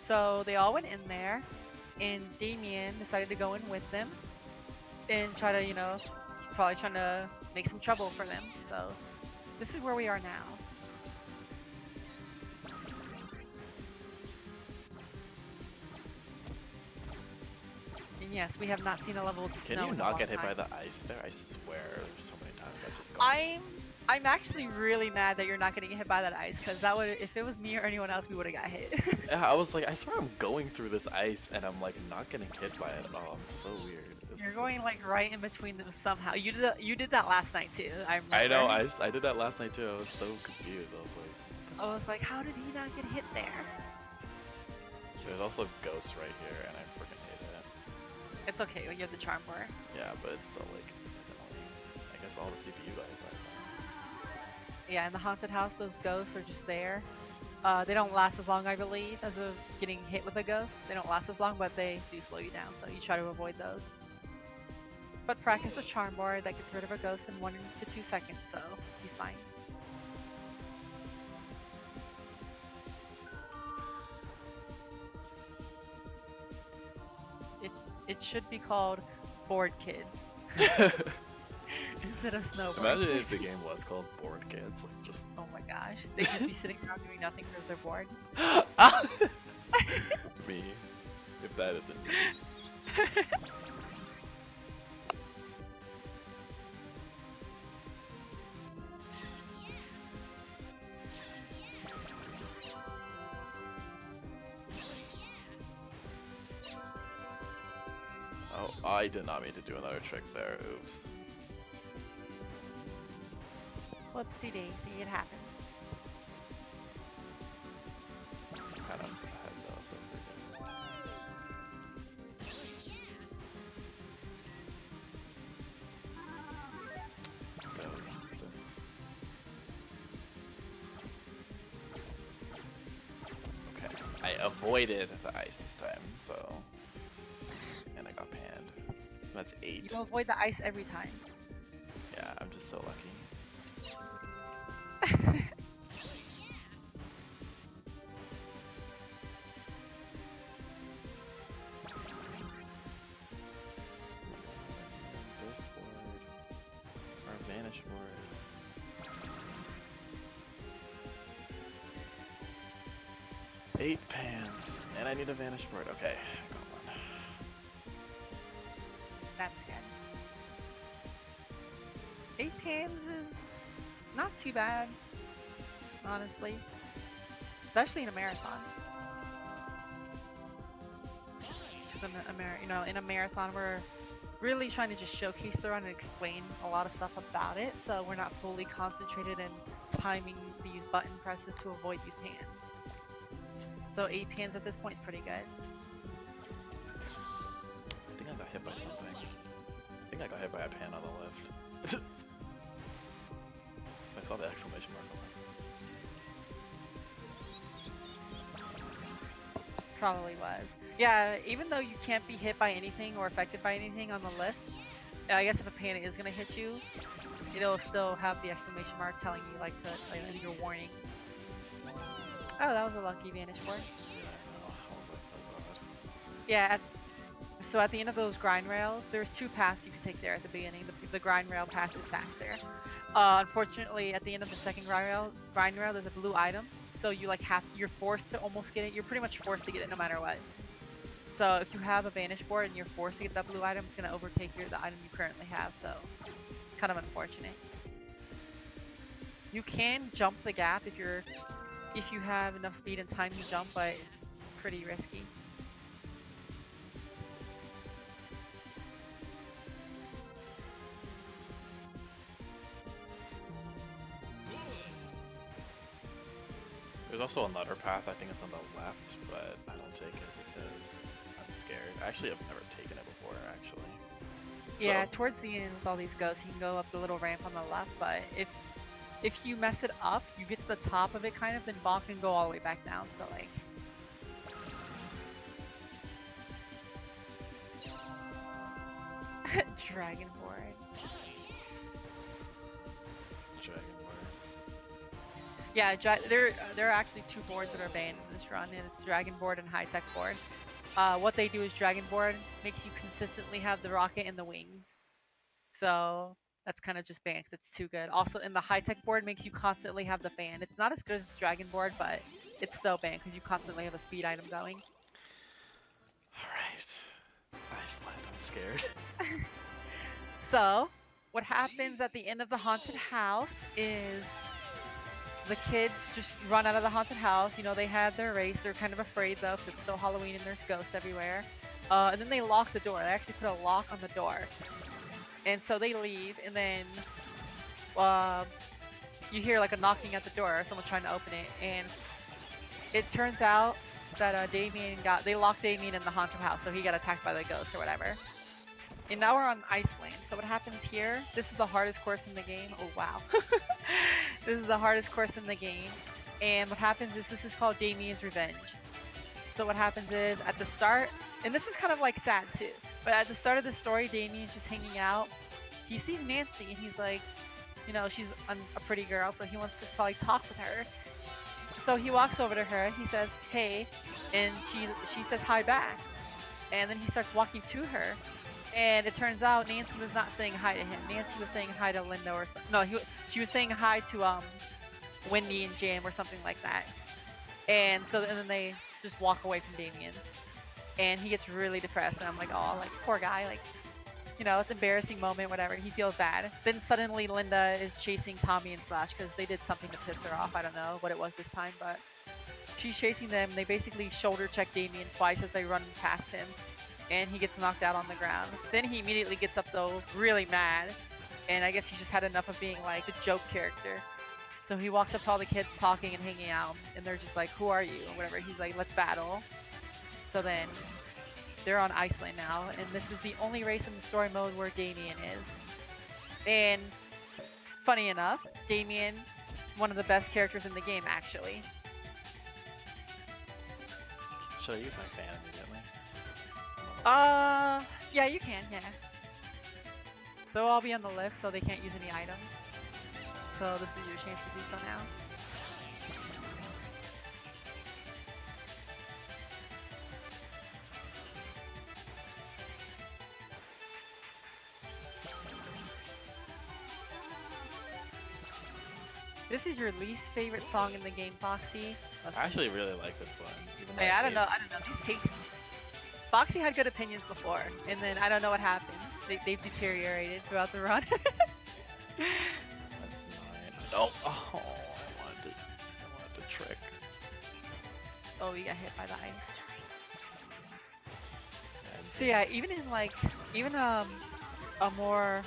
So they all went in there, and Damien decided to go in with them and try to, probably trying to make some trouble for them. So this is where we are now. And yes, we have not seen a level of Can snow you in a not long get hit by time. the ice there? I swear, so many times I've just gone. I'm actually really mad that you're not getting hit by that ice, because that would, if it was me or anyone else, we would have got hit. Yeah, I was like, I swear I'm going through this ice and I'm like not getting hit by it at all. I'm so weird. You're going like right in between them somehow. You did that last night too. I remember. I know. I did that last night too. I was so confused. I was like, how did he not get hit there? there's also ghosts right here, and I freaking hate it. It's okay. You have the charm bar. Yeah, but it's still like it's annoying. I guess all the CPU died. Yeah, in the haunted house, those ghosts are just there. They don't last as long, I believe, as of getting hit with a ghost. They don't last as long, but they do slow you down, so you try to avoid those. But practice a charm board that gets rid of a ghost in 1 to 2 seconds, so he's fine. It should be called Bored Kids instead of Snowboard. Imagine if the game was called Bored Kids, like just. Oh my gosh, they'd just be sitting around doing nothing because they're bored. Me, if that isn't me. Oh, I did not mean to do another trick there. Oops. Whoopsie daisy, it happens. Kind of ahead though, so it's pretty good. Ghost. Okay, I avoided the ice this time, so. And I got panned. That's 8. You avoid the ice every time. Yeah, I'm just so lucky. This board, or vanish board. 8 pans, and I need a vanish board. Okay, I got one. That's good. 8 pans is not too bad, honestly. Especially in a marathon. In a marathon, we're really trying to just showcase the run and explain a lot of stuff about it, so we're not fully concentrated in timing these button presses to avoid these pans. So 8 pans at this point is pretty good. I think I got hit by something. I think I got hit by a pan on the lift. I saw the exclamation mark on it. Probably was. Yeah, even though you can't be hit by anything or affected by anything on the lift, I guess if a pan is gonna hit you, it'll still have the exclamation mark telling you like your warning. Oh, that was a lucky vanish board. Yeah, I know. I was like, oh god. Yeah, so at the end of those grind rails, there's 2 paths you can take there at the beginning. The grind rail path is faster. Unfortunately, at the end of the second grind rail, there's a blue item. So you're forced to almost get it. You're pretty much forced to get it no matter what. So if you have a vanish board and you're forced to get that blue item, it's gonna overtake the item you currently have. So kind of unfortunate. You can jump the gap if you have enough speed and time to jump, but it's pretty risky. There's also another path, I think it's on the left, but I don't take it because I'm scared. Actually, I've never taken it before, actually. Yeah, towards the end with all these ghosts, you can go up the little ramp on the left, but if you mess it up, you get to the top of it kind of, then bonk and go all the way back down, so like... Dragon board. Yeah, there are actually 2 boards that are banned in this run, and it's Dragon Board and High Tech Board. What they do is Dragon Board makes you consistently have the rocket and the wings. So that's kind of just banned because it's too good. Also, in the High Tech Board makes you constantly have the fan. It's not as good as Dragon Board, but it's still banned because you constantly have a speed item going. Alright. I slide, I'm scared. So, what happens at the end of the haunted house is the kids just run out of the haunted house. You know, they had their race. They're kind of afraid though, because it's still Halloween and there's ghosts everywhere. And then they lock the door. They actually put a lock on the door. And so they leave, and then you hear like a knocking at the door, someone trying to open it, and it turns out that they locked Damien in the haunted house, so he got attacked by the ghost or whatever. And now we're on Iceland. So what happens here, this is the hardest course in the game. Oh wow. This is the hardest course in the game. And what happens is this is called Damien's Revenge. So what happens is at the start, and this is kind of like sad too, but at the start of the story, Damien's just hanging out. He sees Nancy and he's like, you know, she's a pretty girl, so he wants to probably talk with her. So he walks over to her, he says, hey, and she says hi back. And then he starts walking to her. And it turns out Nancy was not saying hi to him. Nancy was saying hi to Linda or something. No, she was saying hi to Wendy and Jim or something like that. And then they just walk away from Damien. And he gets really depressed. And I'm like, oh, like, poor guy. Like, you know, it's an embarrassing moment, whatever. He feels bad. Then suddenly Linda is chasing Tommy and Slash because they did something to piss her off. I don't know what it was this time, but she's chasing them. They basically shoulder check Damien twice as they run past him. And he gets knocked out on the ground. Then he immediately gets up though, really mad. And I guess he just had enough of being like the joke character. So he walks up to all the kids talking and hanging out. And they're just like, who are you? Or whatever. He's like, let's battle. So then they're on Iceland now. And this is the only race in the story mode where Damien is. And funny enough, Damien, one of the best characters in the game actually. Should I use my fan immediately? Yeah, you can, yeah. They'll all be on the list, so they can't use any items. So this is your chance to do so now. This is your least favorite song in the game, Foxy. I actually really like this one. Hey, I don't know. These takes. Foxy had good opinions before, and then I don't know what happened. They've deteriorated throughout the run. That's not. Oh, I wanted to trick. Oh, you got hit by the ice. So yeah, even a more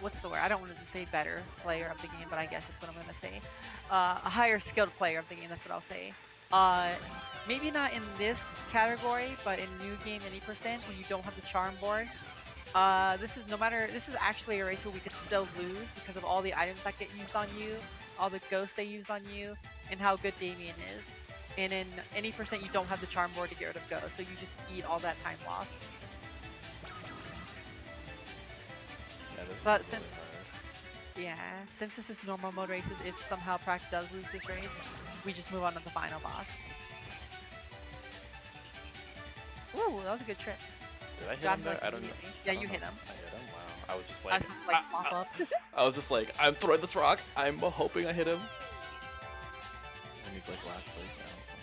what's the word? I don't want to just say better player of the game, but I guess that's what I'm gonna say. A higher skilled player of the game. That's what I'll say. Maybe not in this category, but in new game any percent when you don't have the charm board. This is actually a race where we could still lose because of all the items that get used on you, all the ghosts they use on you, and how good Damien is. And in any percent you don't have the charm board to get rid of ghosts, so you just eat all that time lost. Yeah, this But is really hard. Yeah, since this is normal mode races, if somehow Prac does lose this race, we just move on to the final boss. Ooh, that was a good trick. Did I hit him there? I don't know. Yeah, you hit him. I hit him? Wow. I was just I like, was like pop up. I was just like, I'm throwing this rock. I'm hoping I hit him. And he's like last place now, so.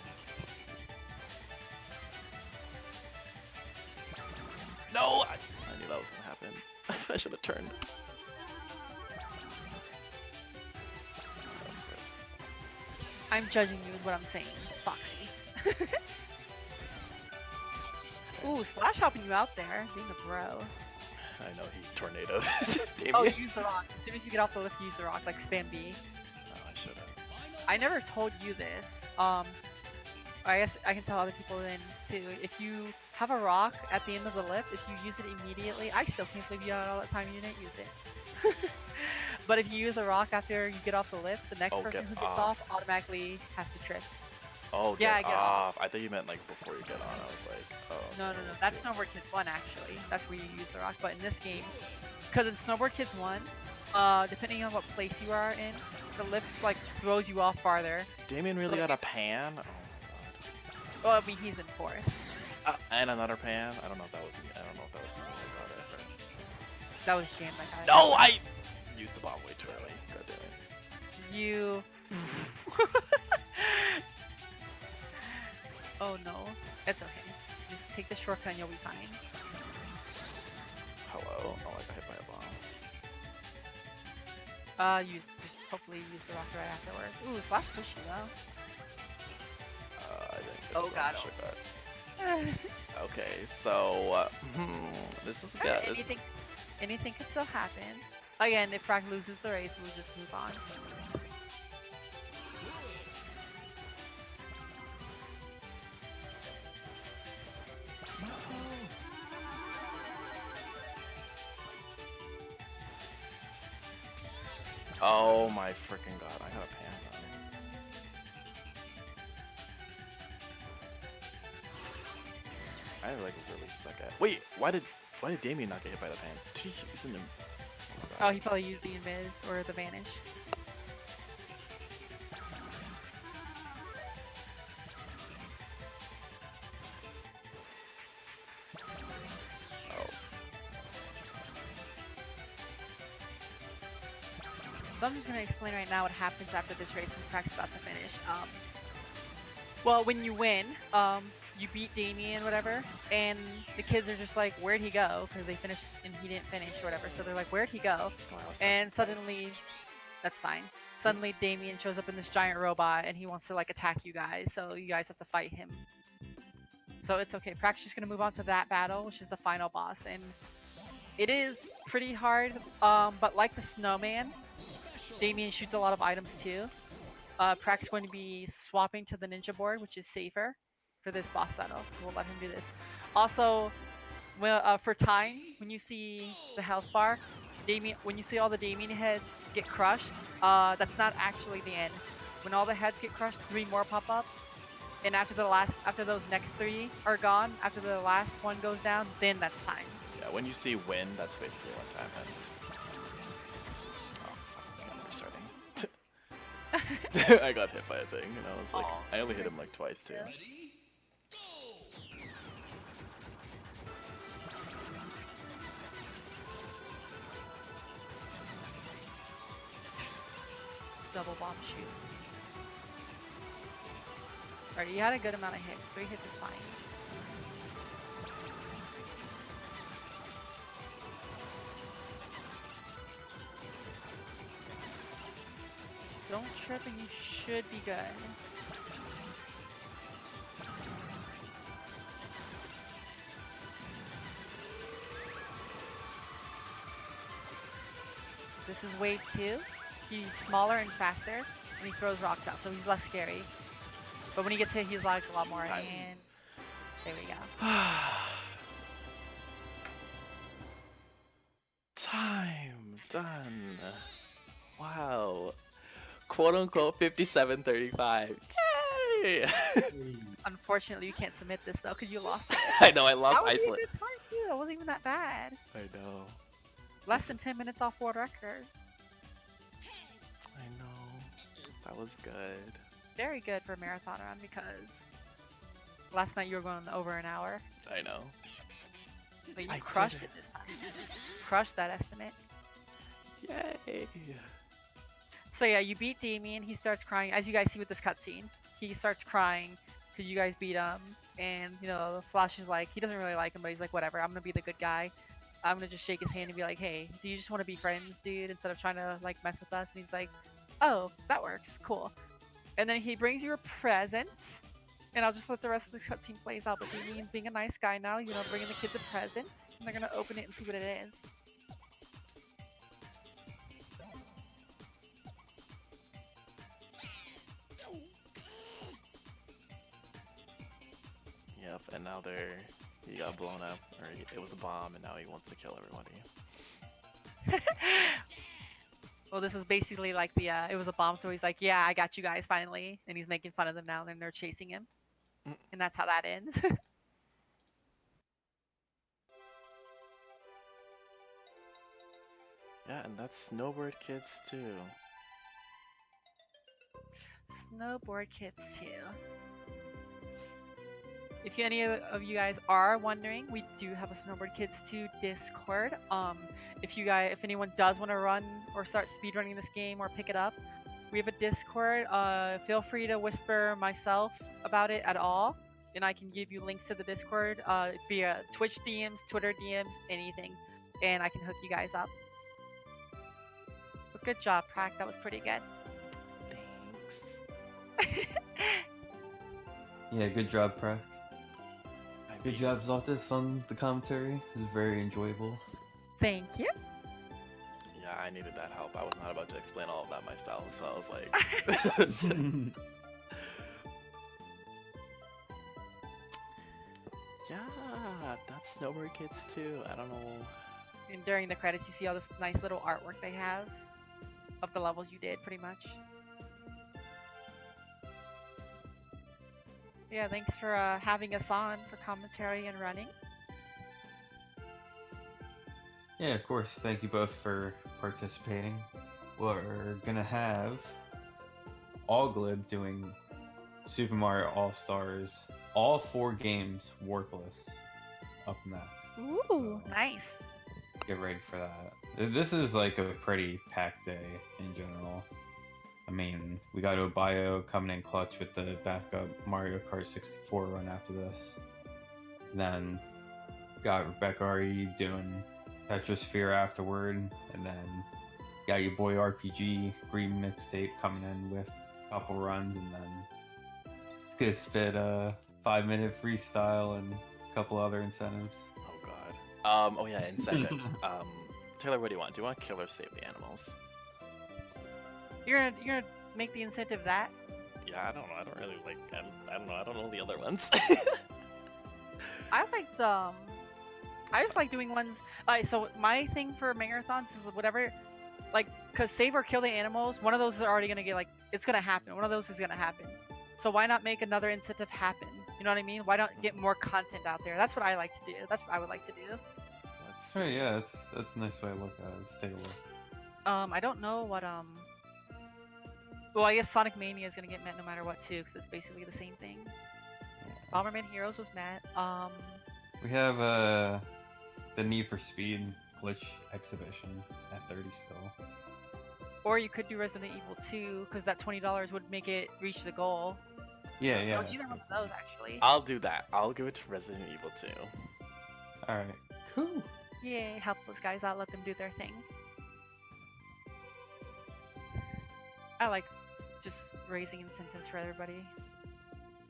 No! I knew that was gonna happen. I should have turned. I'm judging you with what I'm saying, Foxy. Ooh, Slash helping you out there, being a bro. I know he tornadoed. Oh, use the rock. As soon as you get off the lift, use the rock, like spam B. Oh, I should have. I never told you this. I guess I can tell other people then too. If you have a rock at the end of the lift, if you use it immediately, I still can't believe you had all that time you didn't use it. But if you use a rock after you get off the lift, the next person who gets off automatically has to trip. Oh, yeah, get off. I thought you meant like before you get on. I was like, oh. No. That's Snowboard Kids 1 actually. That's where you use the rock. But in this game, because in Snowboard Kids 1, depending on what place you are in, the lift like throws you off farther. Damien really got a pan? Oh my god. Well, I mean, he's in 4th. And another pan? I don't know if that was me. I don't know if that was me that got it. But... That was Jam that got it. No, I used the bomb way too early. God damn it. You... Oh no. It's okay. Just take the shortcut and you'll be fine. hello. Oh, I got hit by a bomb. Just hopefully use the rocket right afterwards. Ooh, slash pushy though. I didn't get Oh, the got flash him. of that. Okay, so this is good. Anything could still happen. Again, if Prac loses the race, we'll just move on. Oh my freaking god! I got a pan. I like really suck at. Wait, why did Damien not get hit by the pan? He's in the... Oh, he probably used the invis or the vanish. Oh. So I'm just gonna explain right now what happens after this race and Prac's about to finish. Well, when you win, you beat Damien, whatever, and the kids are just like, where'd he go? Because they finished and he didn't finish or whatever. So they're like, where'd he go? And suddenly, that's fine. Suddenly Damien shows up in this giant robot and he wants to like attack you guys. So you guys have to fight him. So it's okay. Prac's just gonna move on to that battle, which is the final boss. And it is pretty hard, but like the snowman, Damien shoots a lot of items too. Prac's going to be swapping to the ninja board, which is safer for this boss battle. So we'll let him do this. Also, well, for time, when you see the health bar, when you see all the Damien heads get crushed, that's not actually the end. When all the heads get crushed, 3 more pop up, and after those next 3 are gone, after the last one goes down, then that's time. Yeah, when you see win, that's basically when time ends. Oh, fuck, I'm restarting. I got hit by a thing, and I was like, I only hit him like twice too. Ready, go! Double bomb shoot. Alright, you had a good amount of hits. 3 hits is fine. Don't trip and you should be good. This is wave 2. He's smaller and faster, and he throws rocks out, so he's less scary. But when he gets hit, he's lagged a lot more, and there we go. Time done. Wow. Quote unquote 57:35. Yay! Unfortunately, you can't submit this though, because you lost it. I know, I lost That was Iceland. even time too. That wasn't even that bad. I know. Less than 10 minutes off world record. I know. That was good. Very good for a marathon run because last night you were going over an hour. I know. But you I crushed did it this time. Crushed that estimate. Yay! So yeah, you beat Damien. He starts crying. As you guys see with this cutscene, he starts crying because you guys beat him. And, you know, Flash is like, he doesn't really like him, but he's like, whatever, I'm going to be the good guy. I'm going to just shake his hand and be like, hey, do you just want to be friends, dude, instead of trying to, like, mess with us? And he's like, oh, that works. Cool. And then he brings you a present. And I'll just let the rest of the cutscene plays out. But Damien's being a nice guy now, you know, bringing the kids a present. And they're going to open it and see what it is. Yep, and now he got blown up, or it was a bomb, and now he wants to kill everybody. Well, this is basically like the, it was a bomb, so he's like, yeah, I got you guys finally. And he's making fun of them now, and they're chasing him. And that's how that ends. Yeah, and that's Snowboard Kids too. Snowboard Kids 2. If any of you guys are wondering, we do have a Snowboard Kids 2 Discord. If anyone does want to run or start speedrunning this game or pick it up, we have a Discord. Feel free to whisper myself about it at all, and I can give you links to the Discord via Twitch DMs, Twitter DMs, anything. and I can hook you guys up. But good job, Prac. That was pretty good. Thanks. Yeah, good job, Prac. I Good mean, job, Zoltis, on the commentary. It was very enjoyable. Thank you. Yeah, I needed that help. I was not about to explain all of that myself, so I was like, yeah, that's Snowboard Kids too. I don't know. And during the credits, you see all this nice little artwork they have of the levels you did, pretty much. Yeah, thanks for having us on for commentary and running. Yeah, of course. Thank you both for participating. We're gonna have Allglib doing Super Mario All-Stars, all 4 games warpless, up next. Ooh, nice. Get ready for that. This is like a pretty packed day in general. I mean, we got Obayo coming in clutch with the backup Mario Kart 64 run after this. Then got Rebecca Ari doing Petrosphere afterward, and then got your boy RPG Green Mixtape coming in with a couple runs, and then it's gonna spit a 5-minute freestyle and a couple other incentives. Oh god. Oh yeah, incentives. Taylor, what do you want? Do you want Killer Save the Animals? You're gonna make the incentive that? Yeah, I don't know. I don't really like. I don't know. I don't know the other ones. I liked I just like doing ones. So my thing for marathons is whatever, like, cause save or kill the animals. One of those is already gonna get, like, it's gonna happen. One of those is gonna happen. So why not make another incentive happen? You know what I mean? Why not get more content out there? That's what I like to do. That's what I would like to do. Let's Oh see. yeah, that's a nice way to look at it. Let's take a look. I don't know what Well, I guess Sonic Mania is gonna get met no matter what too, because it's basically the same thing. Bomberman Heroes was met. We have the Need for Speed glitch exhibition at 30 still. Or you could do Resident Evil 2, because that $20 would make it reach the goal. Yeah, yeah. So that's either one good. of those actually. I'll do that. I'll give it to Resident Evil 2. All right, cool. Yay, help those guys out, let them do their thing. I like just raising incentives for everybody.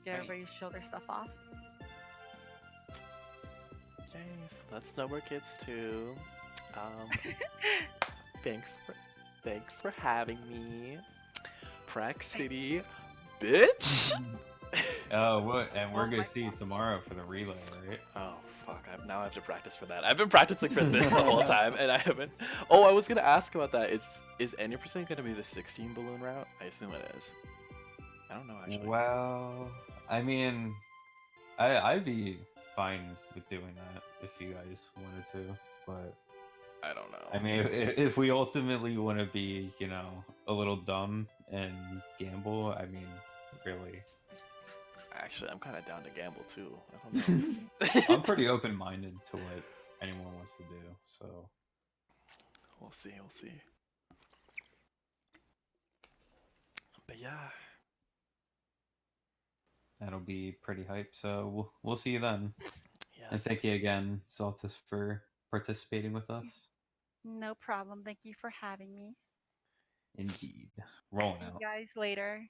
Get Right. everybody to show their stuff off. Yay, so that's Snowboard Kids 2. Thanks for having me. Prakcity, bitch. Oh, what? And we're Oh gonna my see you tomorrow for the relay, right? Oh fuck! Now I have to practice for that. I've been practicing for this the whole time, and I haven't. Oh, I was gonna ask about that. Is N percent gonna be the 16 balloon route? I assume it is. I don't know actually. Well, I mean, I'd be fine with doing that if you guys wanted to, but I don't know. I mean, if we ultimately want to be, you know, a little dumb and gamble, I mean, really, Actually, I'm kind of down to gamble too. I don't know. I'm pretty open-minded to what anyone wants to do. So We'll see. We'll see. But yeah. that'll be pretty hype. So we'll see you then. Yes. And thank you again, Saltus, for participating with us. No problem. Thank you for having me. Indeed. Rolling See out. you guys later.